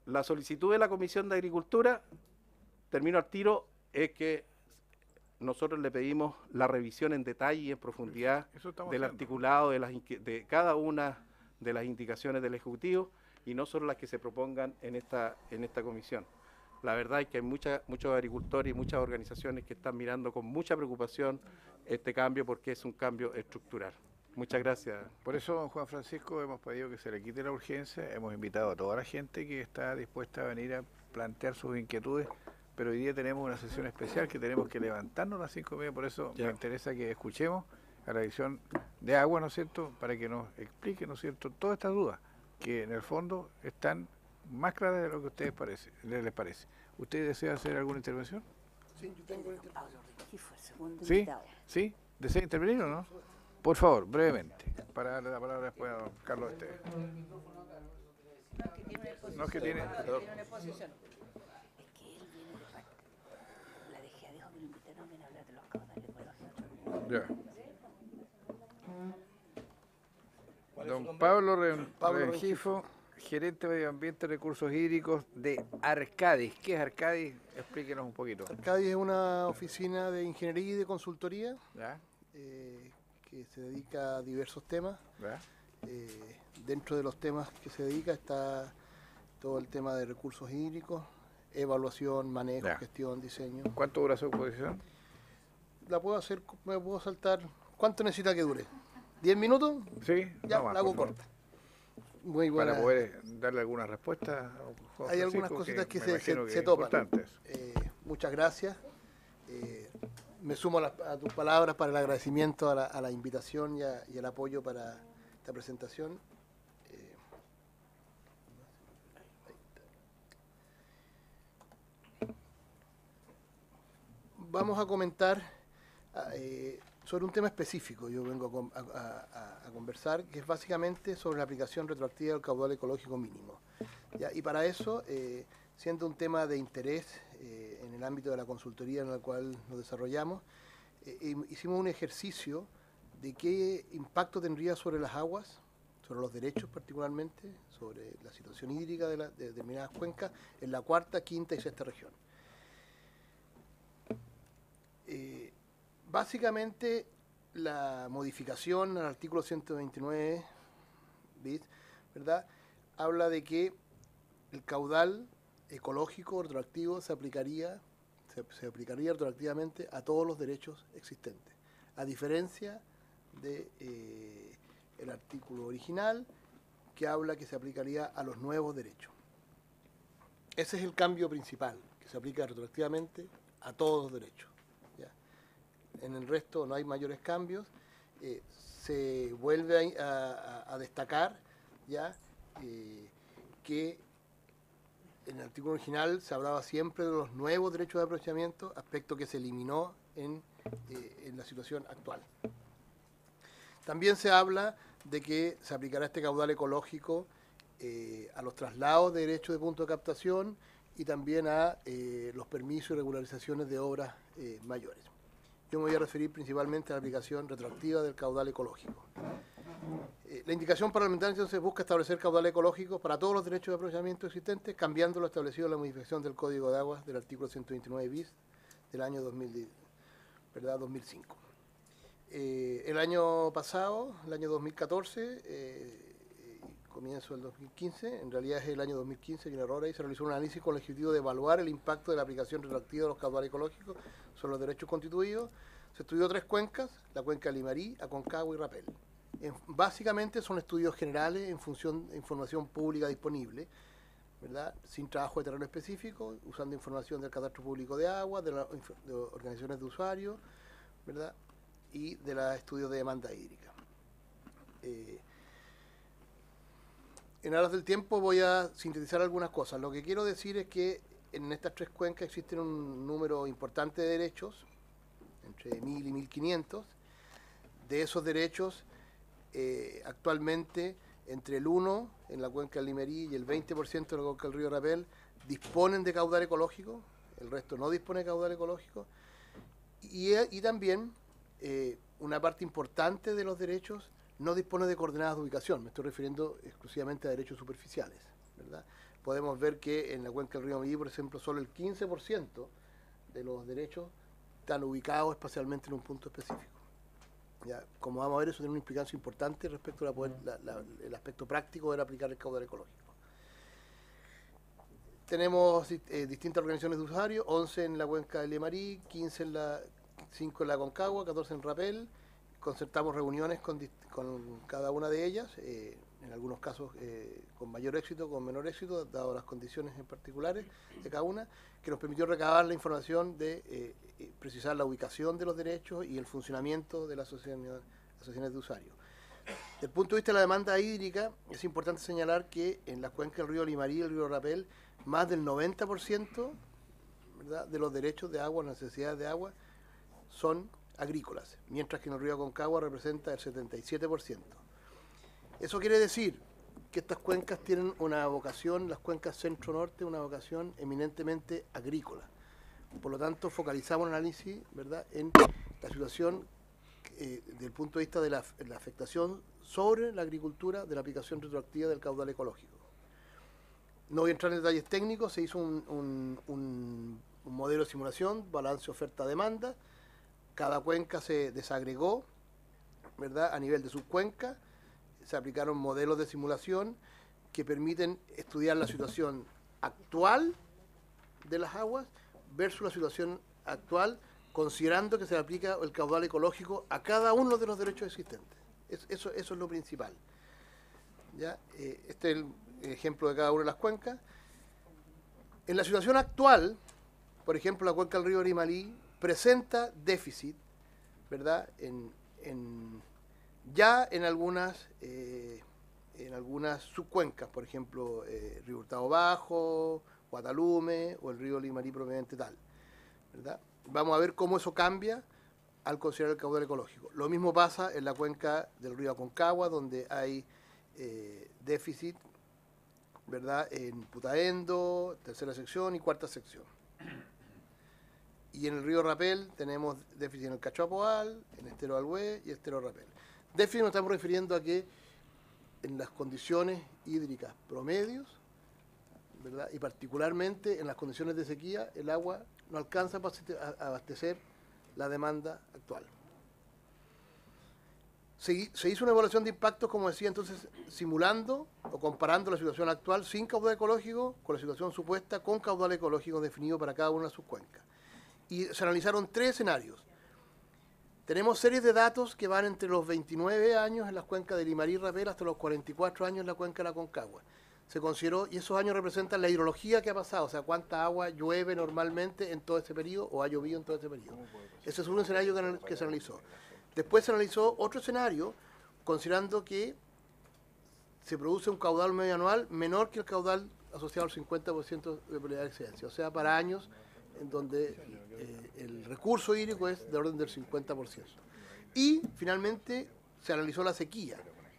La solicitud de la Comisión de Agricultura, termino al tiro, es que nosotros le pedimos la revisión en detalle y en profundidad del articulado de cada una de las indicaciones del Ejecutivo y no solo las que se propongan en esta comisión. La verdad es que hay muchos agricultores y muchas organizaciones que están mirando con mucha preocupación este cambio porque es un cambio estructural. Muchas gracias. Por eso, Juan Francisco, hemos pedido que se le quite la urgencia, hemos invitado a toda la gente que está dispuesta a venir a plantear sus inquietudes, pero hoy día tenemos una sesión especial que tenemos que levantarnos a las 5:30, por eso me interesa que escuchemos a la Dirección de Agua, ¿no es cierto?, para que nos explique, ¿no es cierto?, todas estas dudas, que en el fondo están más claras de lo que a ustedes les parece. ¿Usted desea hacer alguna intervención? Sí, yo tengo intervención. ¿Sí? ¿Sí? ¿Desea intervenir o no? Por favor, brevemente, para darle la palabra después a don Carlos Esteves. No es que tiene una exposición. La DGA dijo que lo invitaron a hablar de los caudales. Ya. Don Pablo Rengifo, gerente de Medio Ambiente y Recursos Hídricos de Arcadis. ¿Qué es Arcadis? Explíquenos un poquito. Arcadis es una oficina de ingeniería y de consultoría que se dedica a diversos temas. Dentro de los temas que se dedica está todo el tema de recursos hídricos, evaluación, manejo, gestión, diseño. ¿Cuánto dura su exposición? La puedo hacer, me puedo saltar. ¿Cuánto necesita que dure? ¿10 minutos? Sí, ya, no más, la hago por favor. corta. Muy buena. Para poder darle alguna respuesta. Hay algunas cositas que se es topan. importante eso. Muchas gracias. Me sumo a tus palabras para el agradecimiento a la invitación y el apoyo para esta presentación. Vamos a comentar sobre un tema específico. Yo vengo a conversar, que es básicamente sobre la aplicación retroactiva del caudal ecológico mínimo. ¿Ya? Y para eso, siendo un tema de interés en el ámbito de la consultoría en el cual nos desarrollamos, hicimos un ejercicio de qué impacto tendría sobre las aguas, sobre los derechos particularmente, sobre la situación hídrica de determinadas cuencas en la cuarta, quinta y sexta región. Básicamente, la modificación al artículo 129 bis, ¿verdad?, habla de que el caudal ecológico retroactivo se aplicaría retroactivamente a todos los derechos existentes, a diferencia de el artículo original que habla que se aplicaría a los nuevos derechos. Ese es el cambio principal, que se aplica retroactivamente a todos los derechos. ¿Ya? En el resto no hay mayores cambios. Se vuelve a destacar ya que en el artículo original se hablaba siempre de los nuevos derechos de aprovechamiento, aspecto que se eliminó en la situación actual. También se habla de que se aplicará este caudal ecológico a los traslados de derechos de punto de captación y también a los permisos y regularizaciones de obras mayores. Yo me voy a referir principalmente a la aplicación retroactiva del caudal ecológico. La indicación parlamentaria entonces busca establecer caudal ecológico para todos los derechos de aprovechamiento existentes, cambiando lo establecido en la modificación del Código de Aguas del artículo 129 bis del año 2005. El año pasado, el año 2014, comienzo del 2015, en realidad es el año 2015, hay un error ahí, se realizó un análisis con el objetivo de evaluar el impacto de la aplicación retroactiva de los caudales ecológicos sobre los derechos constituidos. Se estudió 3 cuencas, la cuenca de Limarí, Aconcagua y Rapel. Básicamente son estudios generales en función de información pública disponible, ¿verdad?, sin trabajo de terreno específico, usando información del Catastro Público de Agua, de organizaciones de usuarios, ¿verdad?, y de los estudios de demanda hídrica. En aras del tiempo voy a sintetizar algunas cosas. Lo que quiero decir es que en estas 3 cuencas existen un número importante de derechos, entre 1000 y 1500. De esos derechos, actualmente entre el 1 en la cuenca del Limerí y el 20% de la cuenca del río Rapel disponen de caudal ecológico, el resto no dispone de caudal ecológico, y también una parte importante de los derechos no dispone de coordenadas de ubicación. Me estoy refiriendo exclusivamente a derechos superficiales, ¿verdad? Podemos ver que en la cuenca del río Mirí, por ejemplo, solo el 15% de los derechos están ubicados espacialmente en un punto específico. Ya, como vamos a ver, eso tiene una implicancia importante respecto a el aspecto práctico de aplicar el caudal ecológico. Tenemos distintas organizaciones de usuarios, 11 en la cuenca del Limarí, 5 en la Aconcagua, 14 en Rapel. Concertamos reuniones con cada una de ellas, en algunos casos con mayor éxito, con menor éxito, dado las condiciones en particulares de cada una, que nos permitió recabar la información de precisar la ubicación de los derechos y el funcionamiento de las asociaciones de usuarios. Desde el punto de vista de la demanda hídrica, es importante señalar que en las cuencas del río Limarí y el río Rapel, más del 90%, ¿verdad?, de los derechos de agua, necesidades de agua, son agrícolas, mientras que en el río Aconcagua representa el 77%. Eso quiere decir que estas cuencas tienen una vocación, las cuencas centro-norte, una vocación eminentemente agrícola. Por lo tanto, focalizamos el análisis, ¿verdad?, en la situación desde el punto de vista de la afectación sobre la agricultura de la aplicación retroactiva del caudal ecológico. No voy a entrar en detalles técnicos, se hizo un modelo de simulación, balance oferta-demanda. Cada cuenca se desagregó, ¿verdad?, a nivel de subcuenca. Se aplicaron modelos de simulación que permiten estudiar la situación actual de las aguas versus la situación actual, considerando que se le aplica el caudal ecológico a cada uno de los derechos existentes. Eso es lo principal. ¿Ya? Este es el ejemplo de cada una de las cuencas. En la situación actual, por ejemplo, la cuenca del río Limarí presenta déficit, ¿verdad? Ya en algunas subcuencas, por ejemplo, Río Hurtado Bajo, Guadalume o el río Limarí propiamente tal, ¿verdad? Vamos a ver cómo eso cambia al considerar el caudal ecológico. Lo mismo pasa en la cuenca del río Aconcagua, donde hay déficit, ¿verdad? En Putaendo, tercera sección y cuarta sección. Y en el río Rapel tenemos déficit en el Cachoapoal, en Estero Alhué y Estero Rapel. Déficit nos estamos refiriendo a que en las condiciones hídricas promedios, ¿verdad? Y particularmente en las condiciones de sequía, el agua no alcanza para abastecer la demanda actual. Se hizo una evaluación de impactos, como decía, entonces simulando o comparando la situación actual sin caudal ecológico con la situación supuesta con caudal ecológico definido para cada una de sus cuencas. Y se analizaron 3 escenarios. Tenemos series de datos que van entre los 29 años en las cuencas de Limarí y Rapel hasta los 44 años en la cuenca de la Aconcagua. Se consideró, y esos años representan la hidrología que ha pasado, o sea, cuánta agua llueve normalmente en todo ese periodo o ha llovido en todo ese periodo. Ese es un escenario que se analizó. Después se analizó otro escenario, considerando que se produce un caudal medio anual menor que el caudal asociado al 50% de probabilidad de excedencia, o sea, para años en donde el recurso hídrico es de orden del 50%. Y finalmente se analizó la sequía,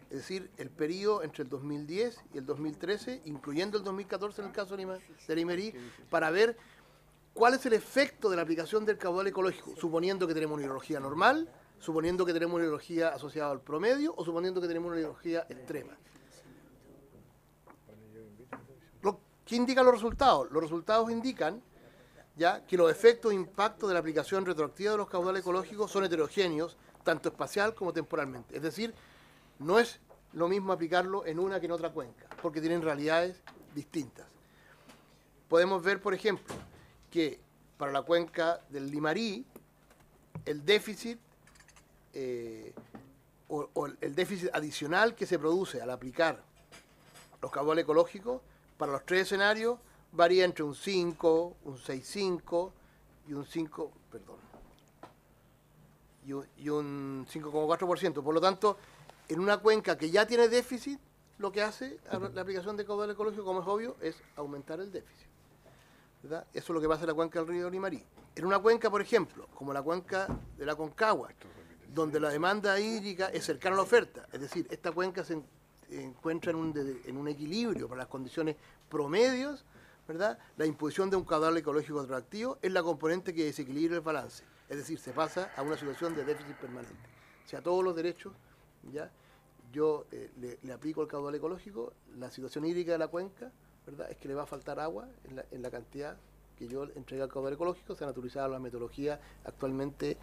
es decir, el periodo entre el 2010 y el 2013, incluyendo el 2014 en el caso de Limarí, para ver cuál es el efecto de la aplicación del caudal ecológico, suponiendo que tenemos una hidrología normal, suponiendo que tenemos una hidrología asociada al promedio o suponiendo que tenemos una hidrología extrema. ¿Qué indican los resultados? Los resultados indican ya que los efectos e impactos de la aplicación retroactiva de los caudales ecológicos son heterogéneos, tanto espacial como temporalmente. Es decir, no es lo mismo aplicarlo en una que en otra cuenca, porque tienen realidades distintas. Podemos ver, por ejemplo, que para la cuenca del Limarí, el déficit o el déficit adicional que se produce al aplicar los caudales ecológicos, para los 3 escenarios, varía entre un 5, un 6,5 y un 5, perdón, y un 5,4%. Por lo tanto, en una cuenca que ya tiene déficit, lo que hace la aplicación de caudal ecológico, como es obvio, es aumentar el déficit, ¿verdad? Eso es lo que pasa en la cuenca del río Limarí. En una cuenca, por ejemplo, como la cuenca de la Aconcagua, donde la demanda hídrica es cercana a la oferta, es decir, esta cuenca se encuentra en un equilibrio para las condiciones promedios, ¿verdad? La imposición de un caudal ecológico atractivo es la componente que desequilibra el balance, es decir, se pasa a una situación de déficit permanente. O sea, todos los derechos, ¿ya? Yo le aplico el caudal ecológico, la situación hídrica de la cuenca, ¿verdad? Es que le va a faltar agua en la cantidad que yo entregue al caudal ecológico, se han autorizado las metodologías actualmente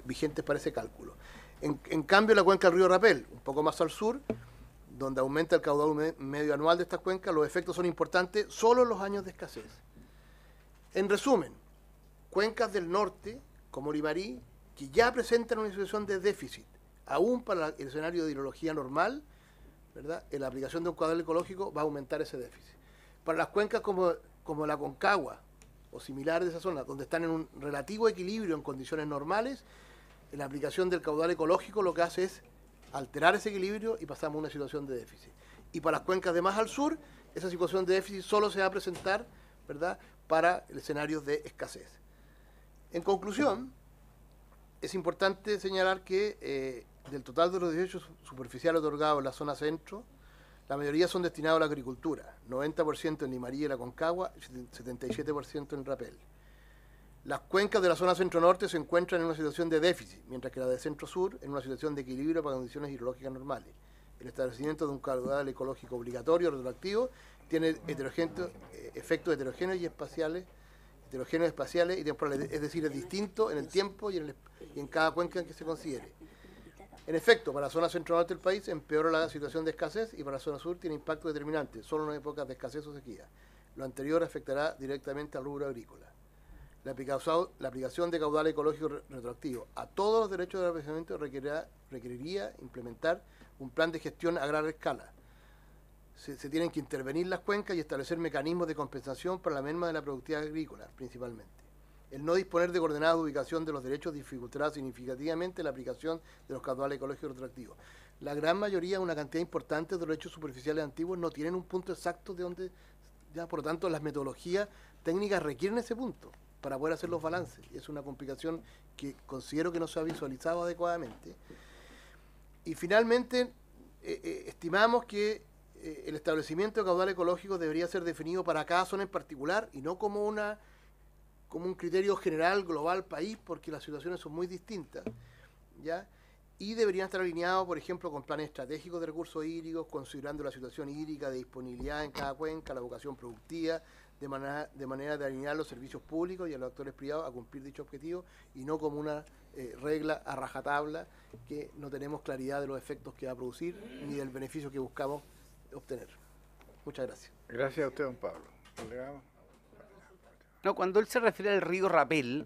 vigentes para ese cálculo. En cambio, la cuenca del río Rapel, un poco más al sur, donde aumenta el caudal medio anual de estas cuencas, los efectos son importantes solo en los años de escasez. En resumen, cuencas del norte, como Limarí, que ya presentan una situación de déficit, aún para el escenario de hidrología normal, ¿verdad? En la aplicación de un caudal ecológico va a aumentar ese déficit. Para las cuencas como la Aconcagua o similares de esa zona, donde están en un relativo equilibrio en condiciones normales, en la aplicación del caudal ecológico lo que hace es alterar ese equilibrio y pasamos a una situación de déficit. Y para las cuencas de más al sur, esa situación de déficit solo se va a presentar, ¿verdad?, para escenarios de escasez. En conclusión, es importante señalar que del total de los derechos superficiales otorgados en la zona centro, la mayoría son destinados a la agricultura, 90% en Limarí y la Aconcagua, 77% en Rapel. Las cuencas de la zona centro-norte se encuentran en una situación de déficit, mientras que la de centro-sur en una situación de equilibrio para condiciones hidrológicas normales. El establecimiento de un caudal ecológico obligatorio retroactivo tiene efectos heterogéneos y espaciales, y temporales, es decir, es distinto en el tiempo y en cada cuenca en que se considere. En efecto, para la zona centro-norte del país empeora la situación de escasez y para la zona sur tiene impacto determinante, solo en épocas de escasez o sequía. Lo anterior afectará directamente al rubro agrícola. La aplicación de caudal ecológico retroactivo a todos los derechos de aprovechamiento requeriría implementar un plan de gestión a gran escala. Se tienen que intervenir las cuencas y establecer mecanismos de compensación para la merma de la productividad agrícola, principalmente. El no disponer de coordenadas de ubicación de los derechos dificultará significativamente la aplicación de los caudales ecológicos retroactivos. La gran mayoría, una cantidad importante de los derechos superficiales antiguos no tienen un punto exacto de donde, ya por lo tanto, las metodologías técnicas requieren ese punto para poder hacer los balances. Es una complicación que considero que no se ha visualizado adecuadamente. Y finalmente, estimamos que el establecimiento de caudal ecológico debería ser definido para cada zona en particular y no como un criterio general, global, país, porque las situaciones son muy distintas, ¿ya? Y deberían estar alineados, por ejemplo, con planes estratégicos de recursos hídricos, considerando la situación hídrica de disponibilidad en cada cuenca, la vocación productiva, de manera de alinear los servicios públicos y a los actores privados a cumplir dicho objetivo, y no como una regla a rajatabla que no tenemos claridad de los efectos que va a producir ni del beneficio que buscamos obtener. Muchas gracias. Gracias a usted, don Pablo. No, cuando él se refiere al río Rapel,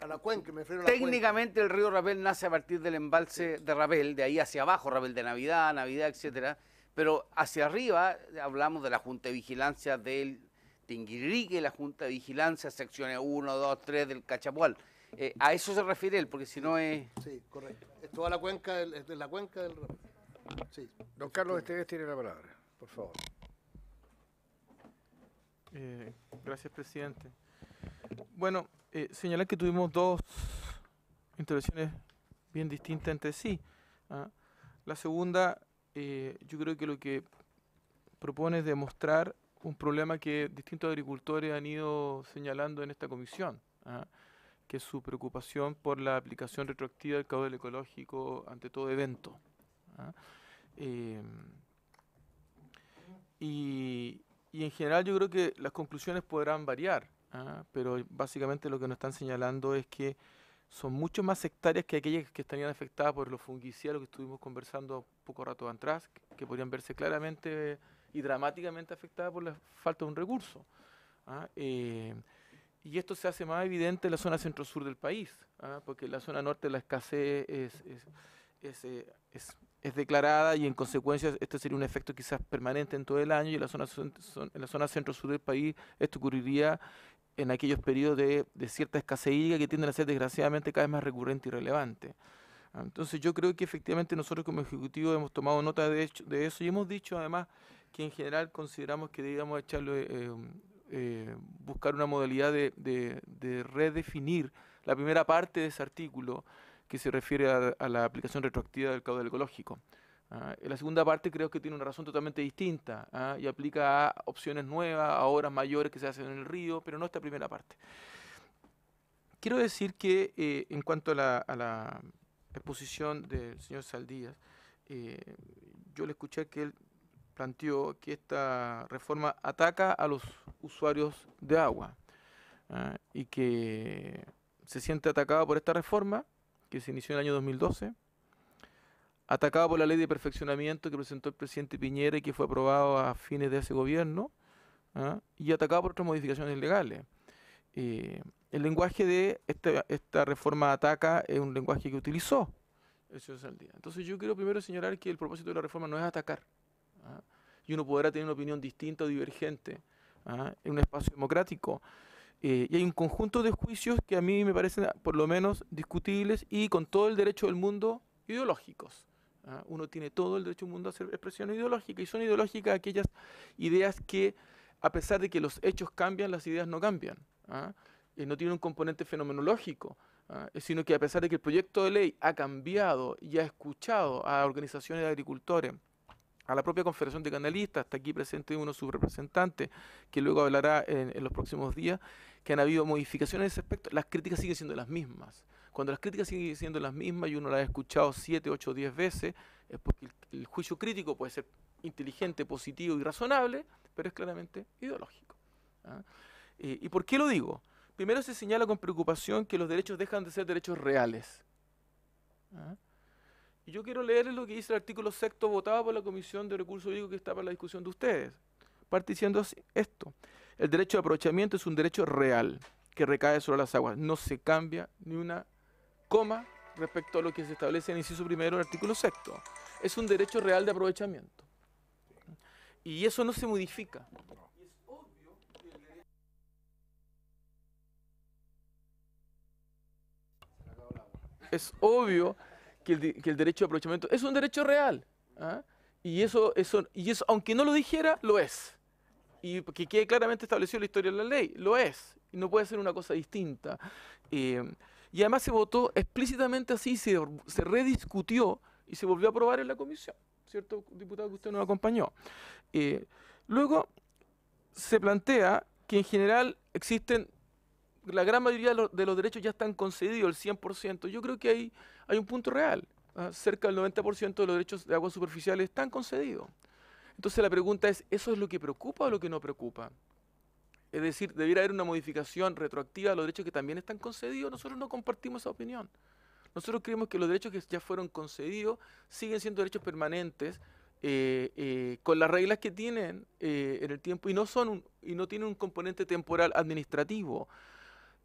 a la cuenca, me refiero a la técnicamente el río Rapel nace a partir del embalse de Rapel, de ahí hacia abajo, Rapel de Navidad, etcétera, pero hacia arriba hablamos de la Junta de Vigilancia del Tinguiririque, la Junta de Vigilancia, secciones 1, 2, 3 del Cachapual. A eso se refiere él, porque si no es... Sí, correcto. Es toda la cuenca, es la cuenca del Rapel. Sí. Don Carlos Esteves tiene la palabra, por favor. Gracias, presidente. Bueno, señalar que tuvimos dos intervenciones bien distintas entre sí. La segunda, yo creo que lo que propone es demostrar un problema que distintos agricultores han ido señalando en esta comisión, que es su preocupación por la aplicación retroactiva del caudal ecológico ante todo evento. Y en general yo creo que las conclusiones podrán variar, pero básicamente lo que nos están señalando es que son mucho más hectáreas que aquellas que estarían afectadas por los fungicidas, que estuvimos conversando poco rato atrás, que podrían verse claramente y dramáticamente afectadas por la falta de un recurso. Y esto se hace más evidente en la zona centro-sur del país, porque en la zona norte la escasez es declarada y en consecuencia este sería un efecto quizás permanente en todo el año, y en la zona centro-sur del país esto ocurriría en aquellos periodos de cierta escasez hídrica que tienden a ser desgraciadamente cada vez más recurrente y relevante. Entonces yo creo que efectivamente nosotros como Ejecutivo hemos tomado nota de eso y hemos dicho además que en general consideramos que debíamos buscar una modalidad de redefinir la primera parte de ese artículo que se refiere a la aplicación retroactiva del caudal ecológico. En la segunda parte creo que tiene una razón totalmente distinta y aplica a opciones nuevas, a obras mayores que se hacen en el río, pero no esta primera parte. Quiero decir que en cuanto a la exposición del señor Saldías, yo le escuché que él planteó que esta reforma ataca a los usuarios de agua y que se siente atacado por esta reforma que se inició en el año 2012, atacado por la ley de perfeccionamiento que presentó el presidente Piñera y que fue aprobado a fines de ese gobierno, y atacado por otras modificaciones legales. El lenguaje de esta reforma ataca es un lenguaje que utilizó el señor Saldías. Entonces yo quiero primero señalar que el propósito de la reforma no es atacar, y uno podrá tener una opinión distinta o divergente en un espacio democrático. Y hay un conjunto de juicios que a mí me parecen por lo menos discutibles y con todo el derecho del mundo ideológicos. Uno tiene todo el derecho del mundo a hacer expresiones ideológicas, y son ideológicas aquellas ideas que, a pesar de que los hechos cambian, las ideas no cambian. No tiene un componente fenomenológico, sino que a pesar de que el proyecto de ley ha cambiado y ha escuchado a organizaciones de agricultores, a la propia Confederación de Canalistas, hasta aquí presente uno de sus representantes, que luego hablará en los próximos días, que han habido modificaciones en ese aspecto, las críticas siguen siendo las mismas. Cuando las críticas siguen siendo las mismas y uno las ha escuchado 7, 8, 10 veces, es porque el juicio crítico puede ser inteligente, positivo y razonable, pero es claramente ideológico. ¿Y por qué lo digo? Primero se señala con preocupación que los derechos dejan de ser derechos reales. Y yo quiero leerles lo que dice el artículo 6º votado por la Comisión de Recursos Hídricos que está para la discusión de ustedes. Parte diciendo esto: el derecho de aprovechamiento es un derecho real que recae sobre las aguas. No se cambia ni una coma respecto a lo que se establece en el inciso primero del artículo 6º. Es un derecho real de aprovechamiento. Y eso no se modifica. Es obvio que el derecho de aprovechamiento es un derecho real. ¿Ah? Y eso, aunque no lo dijera, lo es. Y que quede claramente establecido en la historia de la ley, lo es. Y no puede ser una cosa distinta. Y además se votó explícitamente así, se rediscutió y se volvió a aprobar en la comisión. ¿Cierto, diputado, que usted nos acompañó? Luego se plantea que en general existen, la gran mayoría de los derechos ya están concedidos, el 100%. Yo creo que hay un punto real. Cerca del 90% de los derechos de aguas superficiales están concedidos. Entonces la pregunta es, ¿eso es lo que preocupa o lo que no preocupa? Es decir, ¿debiera haber una modificación retroactiva de los derechos que también están concedidos? Nosotros no compartimos esa opinión. Nosotros creemos que los derechos que ya fueron concedidos siguen siendo derechos permanentes, con las reglas que tienen en el tiempo, y no tienen un componente temporal administrativo.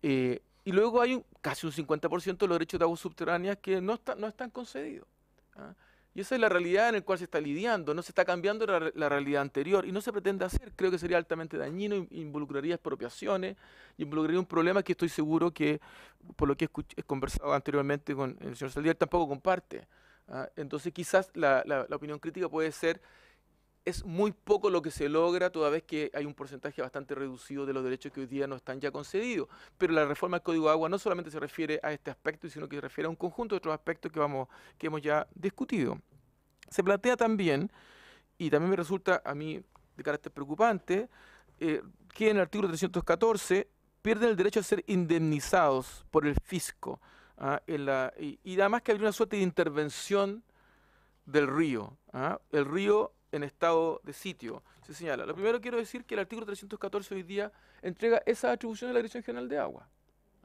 Y luego hay casi un 50% de los derechos de aguas subterráneas que no están concedidos. ¿Ah? Y esa es la realidad en la cual se está lidiando, no se está cambiando la realidad anterior y no se pretende hacer. Creo que sería altamente dañino, involucraría expropiaciones, involucraría un problema que estoy seguro que, por lo que he conversado anteriormente con el señor Saldivar, tampoco comparte. ¿Ah? Entonces quizás la opinión crítica puede ser, es muy poco lo que se logra, toda vez que hay un porcentaje bastante reducido de los derechos que hoy día no están ya concedidos. Pero la reforma del Código de Agua no solamente se refiere a este aspecto, sino que se refiere a un conjunto de otros aspectos que hemos ya discutido. Se plantea también, y también me resulta a mí de carácter preocupante, que en el artículo 314 pierden el derecho a ser indemnizados por el fisco. ¿Ah? Y además que habría una suerte de intervención del río. ¿Ah? El río en estado de sitio, se señala. Lo primero quiero decir que el artículo 314 hoy día entrega esa atribución a la Dirección General de Agua.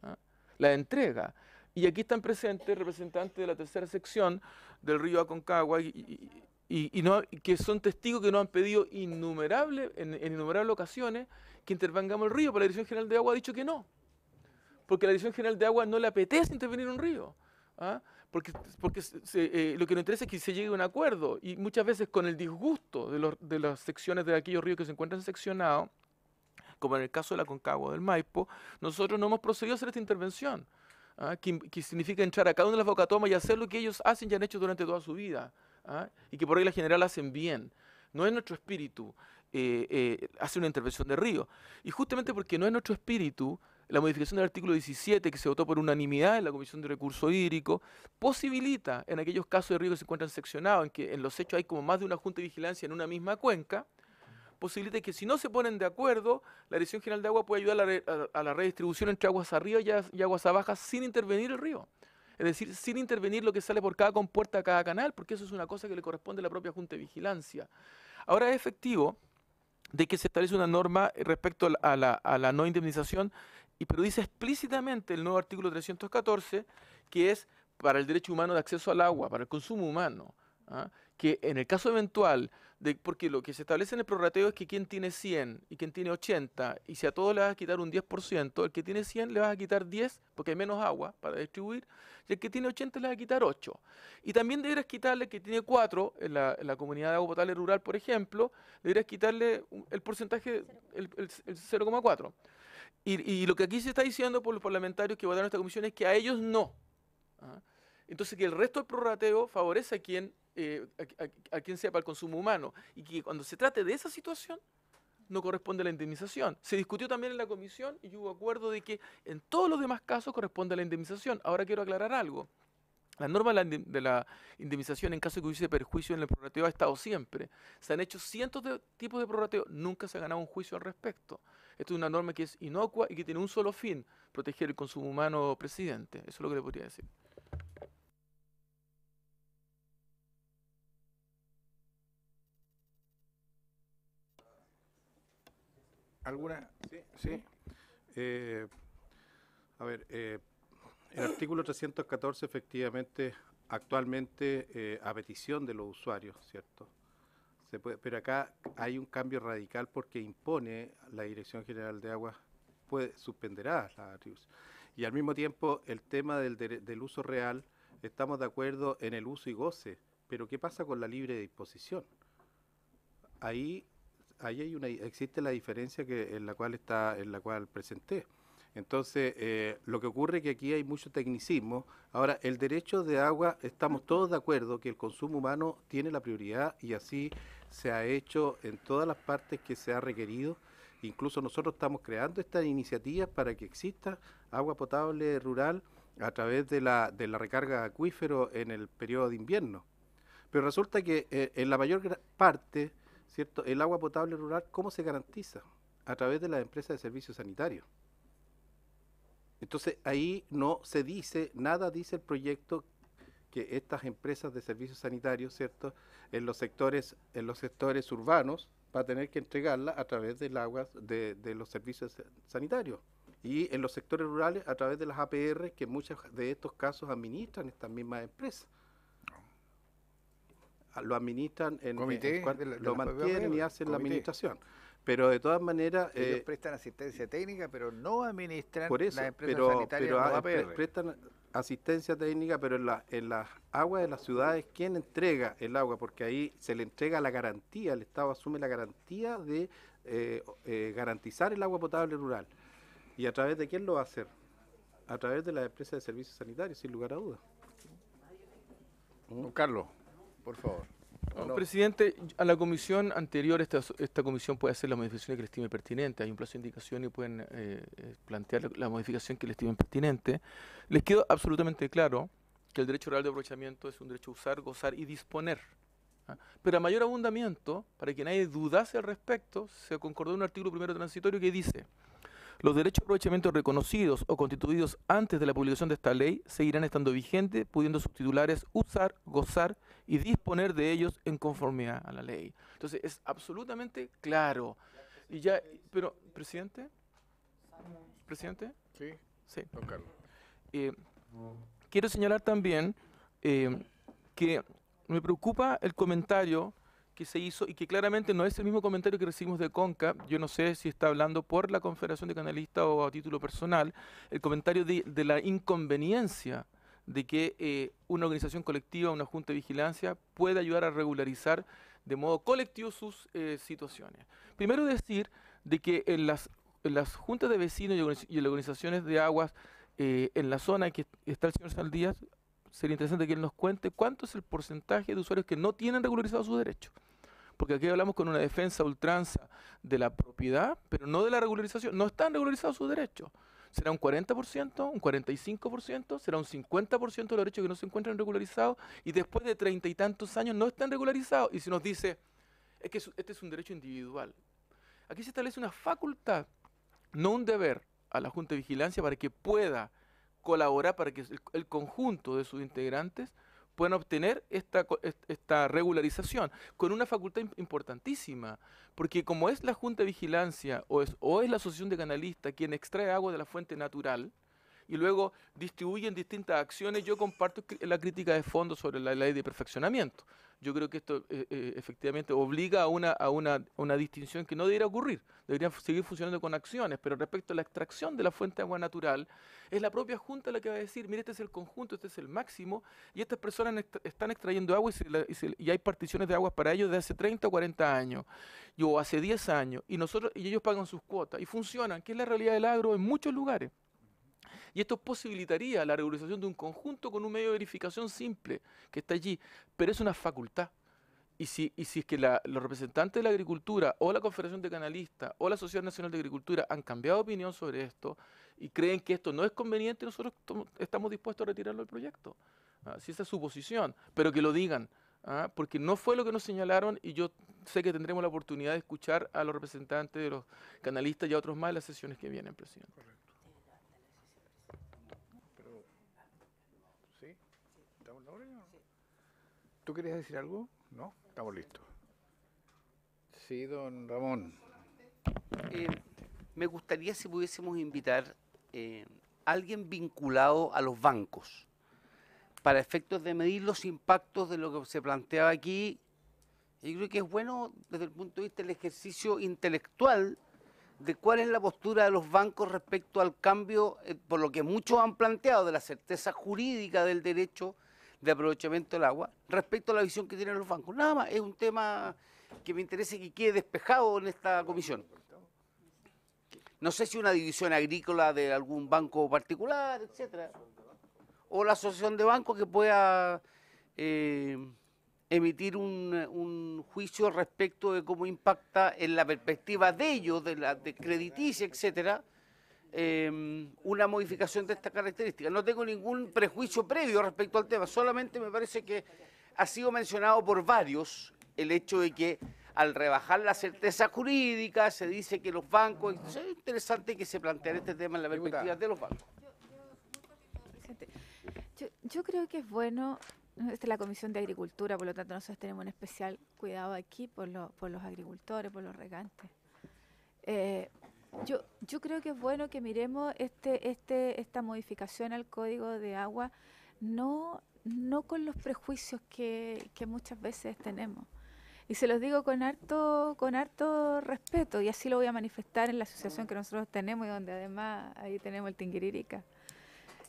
¿Ah? La entrega. Y aquí están presentes representantes de la tercera sección del río Aconcagua que son testigos que nos han pedido en innumerables ocasiones que intervengamos el río, pero la Dirección General de Agua ha dicho que no. Porque a la Dirección General de Agua no le apetece intervenir en un río. ¿Ah? Porque lo que nos interesa es que se llegue a un acuerdo, y muchas veces con el disgusto de las secciones de aquellos ríos que se encuentran seccionados, como en el caso de la Aconcagua o del Maipo, nosotros no hemos procedido a hacer esta intervención, ¿ah? que significa entrar a cada una de las bocatomas y hacer lo que ellos hacen y han hecho durante toda su vida, ¿ah? Y que por regla general hacen bien. No es nuestro espíritu hacer una intervención de río, y justamente porque no es nuestro espíritu, la modificación del artículo 17, que se votó por unanimidad en la Comisión de Recursos Hídricos, posibilita, en aquellos casos de ríos que se encuentran seccionados, en que en los hechos hay como más de una junta de vigilancia en una misma cuenca, posibilita que si no se ponen de acuerdo, la Dirección General de Agua puede ayudar a la redistribución entre aguas arriba y aguas abajo sin intervenir el río. Es decir, sin intervenir lo que sale por cada compuerta, cada canal, porque eso es una cosa que le corresponde a la propia Junta de Vigilancia. Ahora es efectivo de que se establece una norma respecto a la no indemnización, pero dice explícitamente el nuevo artículo 314 que es para el derecho humano de acceso al agua, para el consumo humano. ¿Ah? Que en el caso eventual, porque lo que se establece en el prorrateo es que quien tiene 100 y quien tiene 80, y si a todos le vas a quitar un 10%, el que tiene 100 le vas a quitar 10, porque hay menos agua para distribuir, y el que tiene 80 le vas a quitar 8. Y también deberás quitarle al que tiene 4, en la comunidad de agua potable rural, por ejemplo, deberás quitarle el porcentaje, el 0,4. Y lo que aquí se está diciendo por los parlamentarios que votaron esta comisión es que a ellos no. ¿Ah? Entonces que el resto del prorrateo favorece a quien sepa el consumo humano, y que cuando se trate de esa situación no corresponde a la indemnización. Se discutió también en la comisión y hubo acuerdo de que en todos los demás casos corresponde a la indemnización. Ahora quiero aclarar algo. La norma de la indemnización en caso de que hubiese perjuicio en el prorrateo ha estado siempre. Se han hecho cientos de tipos de prorrateo, nunca se ha ganado un juicio al respecto. Esto es una norma que es inocua y que tiene un solo fin, proteger el consumo humano, presidente. Eso es lo que le podría decir. ¿Alguna? Sí. El artículo 314 efectivamente, actualmente, a petición de los usuarios, ¿cierto? Pero acá hay un cambio radical porque impone la Dirección General de Aguas suspenderá la atribución. Y al mismo tiempo, el tema del uso real, estamos de acuerdo en el uso y goce, pero ¿qué pasa con la libre disposición? Ahí existe la diferencia en la cual presenté. Entonces, lo que ocurre es que aquí hay mucho tecnicismo. Ahora, el derecho de agua, estamos todos de acuerdo que el consumo humano tiene la prioridad y así se ha hecho en todas las partes que se ha requerido. Incluso nosotros estamos creando estas iniciativas para que exista agua potable rural a través de la recarga de acuíferos en el periodo de invierno. Pero resulta que en la mayor parte, ¿cierto?, el agua potable rural, ¿cómo se garantiza? A través de las empresas de servicios sanitarios. Entonces ahí no se dice, nada dice el proyecto que estas empresas de servicios sanitarios, ¿cierto?, en los sectores urbanos va a tener que entregarla a través del agua de los servicios sanitarios. Y en los sectores rurales a través de las APR, que en muchos de estos casos administran estas mismas empresas. Lo administran lo mantienen y hacen la administración. Pero de todas maneras... ellos prestan asistencia técnica, pero no administran por eso, las empresas sanitarias, los APR. Prestan asistencia técnica, pero en las aguas de las ciudades, ¿quién entrega el agua? Porque ahí se le entrega la garantía, el Estado asume la garantía de garantizar el agua potable rural. ¿Y a través de quién lo va a hacer? A través de las empresas de servicios sanitarios, sin lugar a dudas. Carlos, por favor. No, presidente, a la comisión anterior, esta comisión puede hacer las modificaciones que le estime pertinente. Hay un plazo de indicación y pueden plantear la modificación que le estimen pertinente. Les quedó absolutamente claro que el derecho real de aprovechamiento es un derecho a usar, gozar y disponer. Pero a mayor abundamiento, para que nadie dudase al respecto, se concordó un artículo primero transitorio que dice: los derechos de aprovechamiento reconocidos o constituidos antes de la publicación de esta ley seguirán estando vigentes, pudiendo sus titulares usar, gozar y disponer de ellos en conformidad a la ley. Entonces, es absolutamente claro. Y ya, pero, ¿presidente? ¿Presidente? Sí. Sí. Don Carlos. Quiero señalar también que me preocupa el comentario que se hizo y que claramente no es el mismo comentario que recibimos de CONCA. Yo no sé si está hablando por la Confederación de Canalistas o a título personal, el comentario de la inconveniencia de que una organización colectiva, una junta de vigilancia, pueda ayudar a regularizar de modo colectivo sus situaciones. Primero decir de que en las juntas de vecinos y en las organizaciones de aguas en la zona en que está el señor Saldías, sería interesante que él nos cuente cuánto es el porcentaje de usuarios que no tienen regularizado sus derechos. Porque aquí hablamos con una defensa a ultranza de la propiedad, pero no de la regularización. No están regularizados sus derechos. ¿Será un 40%, un 45%? ¿Será un 50% de los derechos que no se encuentran regularizados y después de 30 y tantos años no están regularizados? Y se nos dice, es que este es un derecho individual. Aquí se establece una facultad, no un deber, a la Junta de Vigilancia para que pueda colaborar, para que el conjunto de sus integrantes puedan obtener esta regularización, con una facultad importantísima, porque como es la Junta de Vigilancia o es la Asociación de Canalistas quien extrae agua de la fuente natural y luego distribuye en distintas acciones, yo comparto la crítica de fondo sobre la ley de perfeccionamiento. Yo creo que esto efectivamente obliga a una distinción que no debería ocurrir. Deberían seguir funcionando con acciones, pero respecto a la extracción de la fuente de agua natural, es la propia Junta la que va a decir, mire, este es el conjunto, este es el máximo, y estas personas están extrayendo agua y hay particiones de aguas para ellos de hace 30 o 40 años, o hace 10 años, y ellos pagan sus cuotas, y funcionan, que es la realidad del agro en muchos lugares. Y esto posibilitaría la regularización de un conjunto con un medio de verificación simple que está allí, pero es una facultad. Y si es que los representantes de la agricultura o la Confederación de Canalistas o la Sociedad Nacional de Agricultura han cambiado de opinión sobre esto y creen que esto no es conveniente, nosotros estamos dispuestos a retirarlo del proyecto. Si esa es su posición, pero que lo digan, porque no fue lo que nos señalaron y yo sé que tendremos la oportunidad de escuchar a los representantes de los canalistas y a otros más en las sesiones que vienen, presidente. Correcto. ¿Sí? ¿Estamos en la hora? ¿Tú querías decir algo? ¿No? Estamos listos. Sí, don Ramón. Me gustaría si pudiésemos invitar a alguien vinculado a los bancos para efectos de medir los impactos de lo que se planteaba aquí. Yo creo que es bueno desde el punto de vista del ejercicio intelectual de cuál es la postura de los bancos respecto al cambio, por lo que muchos han planteado, de la certeza jurídica del derecho de aprovechamiento del agua, respecto a la visión que tienen los bancos. Nada más, es un tema que me interesa que quede despejado en esta comisión. No sé si una división agrícola de algún banco particular, etcétera, o la asociación de bancos que pueda emitir un juicio respecto de cómo impacta en la perspectiva de ellos, de crediticia, etcétera, una modificación de esta característica. No tengo ningún prejuicio previo respecto al tema, solamente me parece que ha sido mencionado por varios el hecho de que al rebajar la certeza jurídica se dice que los bancos... Es interesante que se plantee este tema en la perspectiva de los bancos. Yo creo que es bueno, esta es la Comisión de Agricultura, por lo tanto nosotros tenemos un especial cuidado aquí por los agricultores, por los regantes. Yo creo que es bueno que miremos esta modificación al Código de Agua no con los prejuicios que muchas veces tenemos. Y se los digo con harto respeto, y así lo voy a manifestar en la asociación que nosotros tenemos y donde además ahí tenemos el Tinguiririca.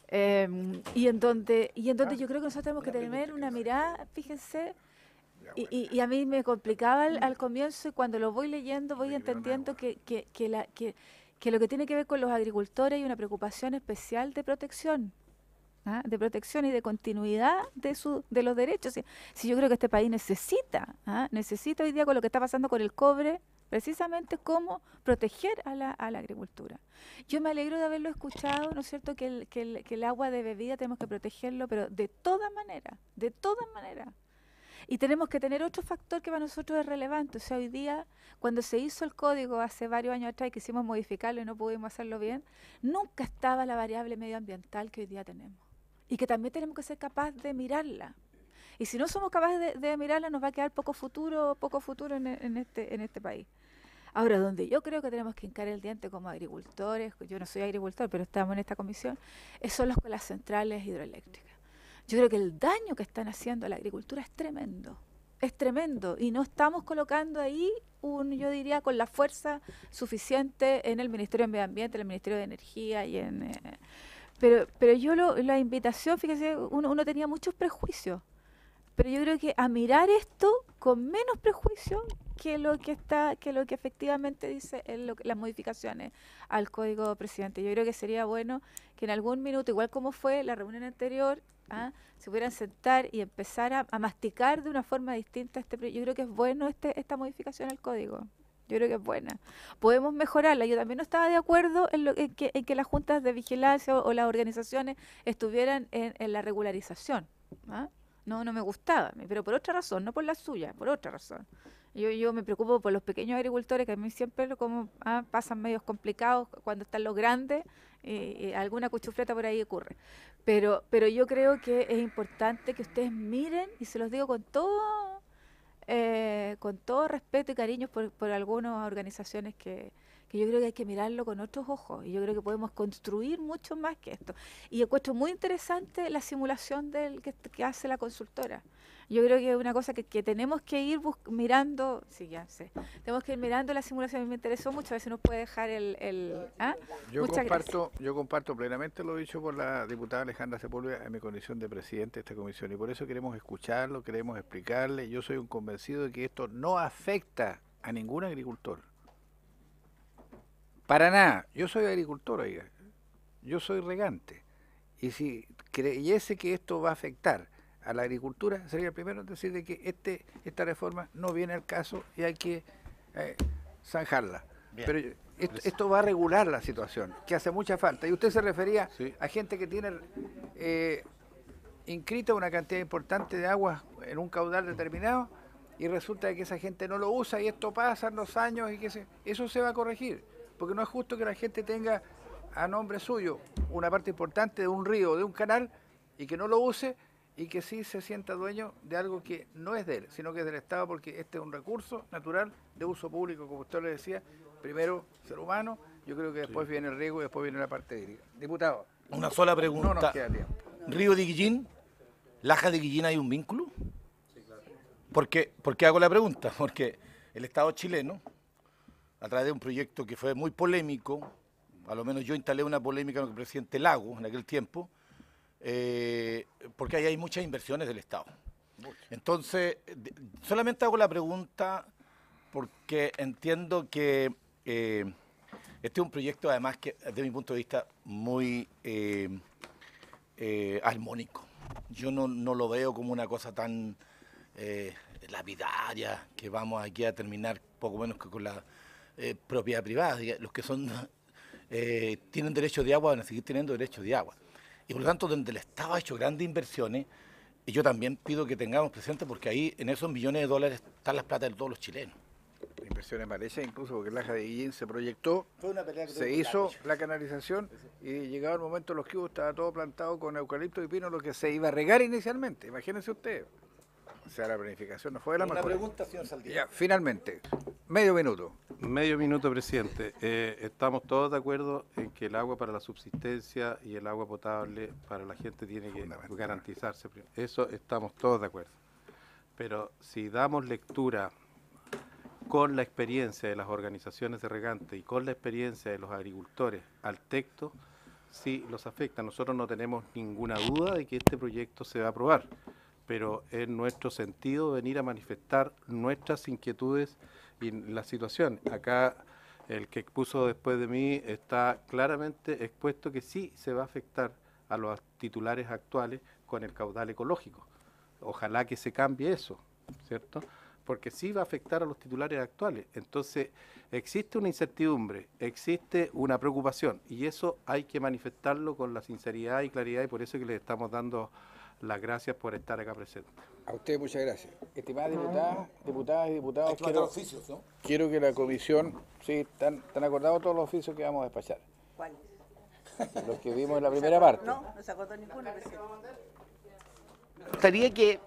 Y en donde yo creo que nosotros tenemos que tener una mirada, fíjense, y a mí me complicaba al comienzo, y cuando lo voy leyendo voy entendiendo que lo que tiene que ver con los agricultores hay una preocupación especial de protección. De protección y de continuidad de los derechos. Si yo creo que este país necesita hoy día con lo que está pasando con el cobre, precisamente cómo proteger a la agricultura. Yo me alegro de haberlo escuchado, ¿no es cierto?, que el agua de bebida tenemos que protegerlo, pero de todas maneras. Y tenemos que tener otro factor que para nosotros es relevante. O sea, hoy día, cuando se hizo el código hace varios años atrás y quisimos modificarlo y no pudimos hacerlo bien, nunca estaba la variable medioambiental que hoy día tenemos. Y que también tenemos que ser capaces de mirarla. Y si no somos capaces de mirarla, nos va a quedar poco futuro en este país. Ahora, donde yo creo que tenemos que hincar el diente como agricultores, yo no soy agricultor, pero estamos en esta comisión, son con las centrales hidroeléctricas. Yo creo que el daño que están haciendo a la agricultura es tremendo, y no estamos colocando ahí yo diría, con la fuerza suficiente en el Ministerio de Medio Ambiente, en el Ministerio de Energía y en... Pero yo la invitación, fíjese, uno tenía muchos prejuicios, pero yo creo que a mirar esto con menos prejuicio que lo que efectivamente dice las modificaciones al Código Presidente. Yo creo que sería bueno que en algún minuto, igual como fue la reunión anterior, se pudieran sentar y empezar a masticar de una forma distinta yo creo que es bueno esta modificación al Código. Yo creo que es buena. Podemos mejorarla. Yo también no estaba de acuerdo en que las juntas de vigilancia o las organizaciones estuvieran en la regularización. No me gustaba, pero por otra razón, no por la suya, por otra razón. Yo me preocupo por los pequeños agricultores, que a mí siempre pasan medios complicados cuando están los grandes, y alguna cuchufleta por ahí ocurre. Pero yo creo que es importante que ustedes miren, y se los digo con todo respeto y cariño por algunas organizaciones que yo creo que hay que mirarlo con otros ojos, y yo creo que podemos construir mucho más que esto. Y encuentro muy interesante la simulación que hace la consultora. Yo creo que es una cosa que tenemos que ir mirando, sí, ya sé, tenemos que ir mirando la simulación. A mí me interesó mucho, a ver si nos puede dejar Yo comparto plenamente lo dicho por la diputada Alejandra Sepúlveda en mi condición de presidente de esta comisión, y por eso queremos escucharlo, queremos explicarle. Yo soy un convencido de que esto no afecta a ningún agricultor. Para nada. Yo soy agricultor, oiga. Yo soy regante. Y si creyese que esto va a afectar a la agricultura, sería el primero en decir de que esta reforma no viene al caso y hay que zanjarla. Bien. Pero esto va a regular la situación, que hace mucha falta. Y usted se refería a gente que tiene inscrita una cantidad importante de agua en un caudal determinado, y resulta que esa gente no lo usa, y esto pasa en los años, y eso se va a corregir. Porque no es justo que la gente tenga a nombre suyo una parte importante de un río o de un canal y que no lo use, y que sí se sienta dueño de algo que no es de él, sino que es del Estado, porque este es un recurso natural de uso público, como usted le decía, primero ser humano, yo creo que después viene el riego y después viene la parte hídrica. Diputado. Una sola pregunta. No nos queda tiempo. Río de Guillín, Laja de Guillín, ¿hay un vínculo? Sí, claro. ¿Por qué hago la pregunta? Porque el Estado chileno a través de un proyecto que fue muy polémico, a lo menos yo instalé una polémica con el presidente Lago en aquel tiempo, porque ahí hay muchas inversiones del Estado. Entonces, solamente hago la pregunta porque entiendo que este es un proyecto, además, que desde mi punto de vista muy armónico. Yo no lo veo como una cosa tan lapidaria, que vamos aquí a terminar poco menos que con la propiedad privada. Los que tienen derecho de agua van a seguir teniendo derecho de agua. Y por lo tanto, donde el Estado ha hecho grandes inversiones, y yo también pido que tengamos presente, porque ahí en esos millones de dólares están las plata de todos los chilenos. Inversiones mal hechas, incluso porque el Laja de Guillín se proyectó, Fue una pelea que se hizo la canalización y llegado el momento los cubos estaba todo plantado con eucalipto y pino, lo que se iba a regar inicialmente, imagínense ustedes. O sea, la planificación no fue de la mejor. Una pregunta, señor Saldívar. Ya, finalmente, medio minuto. Medio minuto, presidente. Estamos todos de acuerdo en que el agua para la subsistencia y el agua potable para la gente tiene que garantizarse. Eso estamos todos de acuerdo. Pero si damos lectura con la experiencia de las organizaciones de regantes y con la experiencia de los agricultores al texto, sí los afecta. Nosotros no tenemos ninguna duda de que este proyecto se va a aprobar, pero es nuestro sentido venir a manifestar nuestras inquietudes y la situación. Acá el que expuso después de mí está claramente expuesto que sí se va a afectar a los titulares actuales con el caudal ecológico. Ojalá que se cambie eso, ¿cierto? Porque sí va a afectar a los titulares actuales. Entonces, existe una incertidumbre, existe una preocupación, y eso hay que manifestarlo con la sinceridad y claridad, y por eso que les estamos dando las gracias por estar acá presentes. A usted muchas gracias. Estimadas diputadas y diputados, oficios, ¿no? quiero que la comisión, sí, están acordados todos los oficios que vamos a despachar. ¿Cuáles? Los que vimos en la primera parte. No se acordó ninguno, presidente. Me gustaría que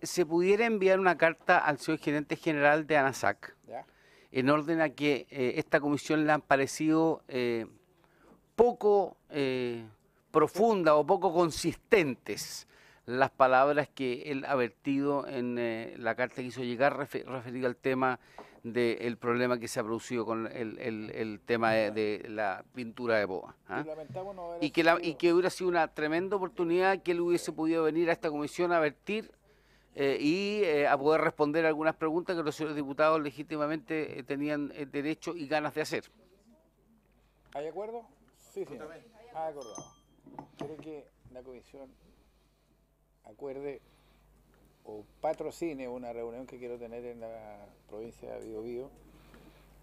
se pudiera enviar una carta al señor gerente general de ANASAC, ¿Ya? en orden a que esta comisión le han parecido poco profunda o poco consistentes las palabras que él ha vertido en la carta que hizo llegar referido al tema del problema que se ha producido con el tema de la pintura de boa. ¿Ah? Y que hubiera sido una tremenda oportunidad que él hubiese podido venir a esta comisión a vertir y a poder responder algunas preguntas que los señores diputados legítimamente tenían derecho y ganas de hacer. ¿Hay acuerdo? Sí, señor. Acordado. Quiero que la comisión acuerde o patrocine una reunión que quiero tener en la provincia de Biobío,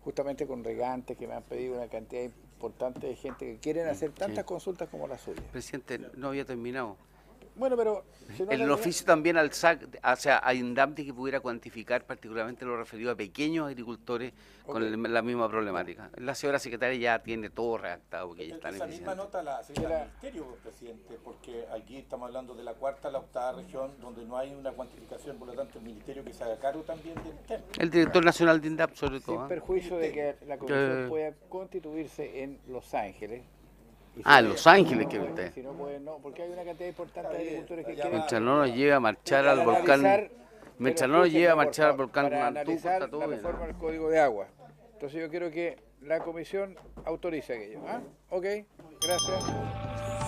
justamente con regantes que me han pedido una cantidad importante de gente que quieren hacer tantas consultas como la suya. Presidente, no había terminado. Bueno, pero... Si no el oficio también al SAC, o sea, a INDAMTE, que pudiera cuantificar particularmente lo referido a pequeños agricultores con la misma problemática. La señora secretaria ya tiene todo redactado, porque ya están esa misma nota la señora del Ministerio, presidente, porque aquí estamos hablando de la cuarta a la octava región, donde no hay una cuantificación, por lo tanto el Ministerio que se haga cargo también del tema. El director nacional de INDAP, sobre todo. Sin perjuicio de que la comisión pueda constituirse en Los Ángeles. Los Ángeles, que usted. Si no pueden, no, porque hay una cantidad importante de agricultores que quieren... Mientras no nos lleve a marchar al volcán, mientras no nos lleve a marchar al volcán para Mantuco, está todo la bien. reforma del Código de Agua. Entonces yo quiero que la comisión autorice aquello. ¿Ah? Ok, gracias.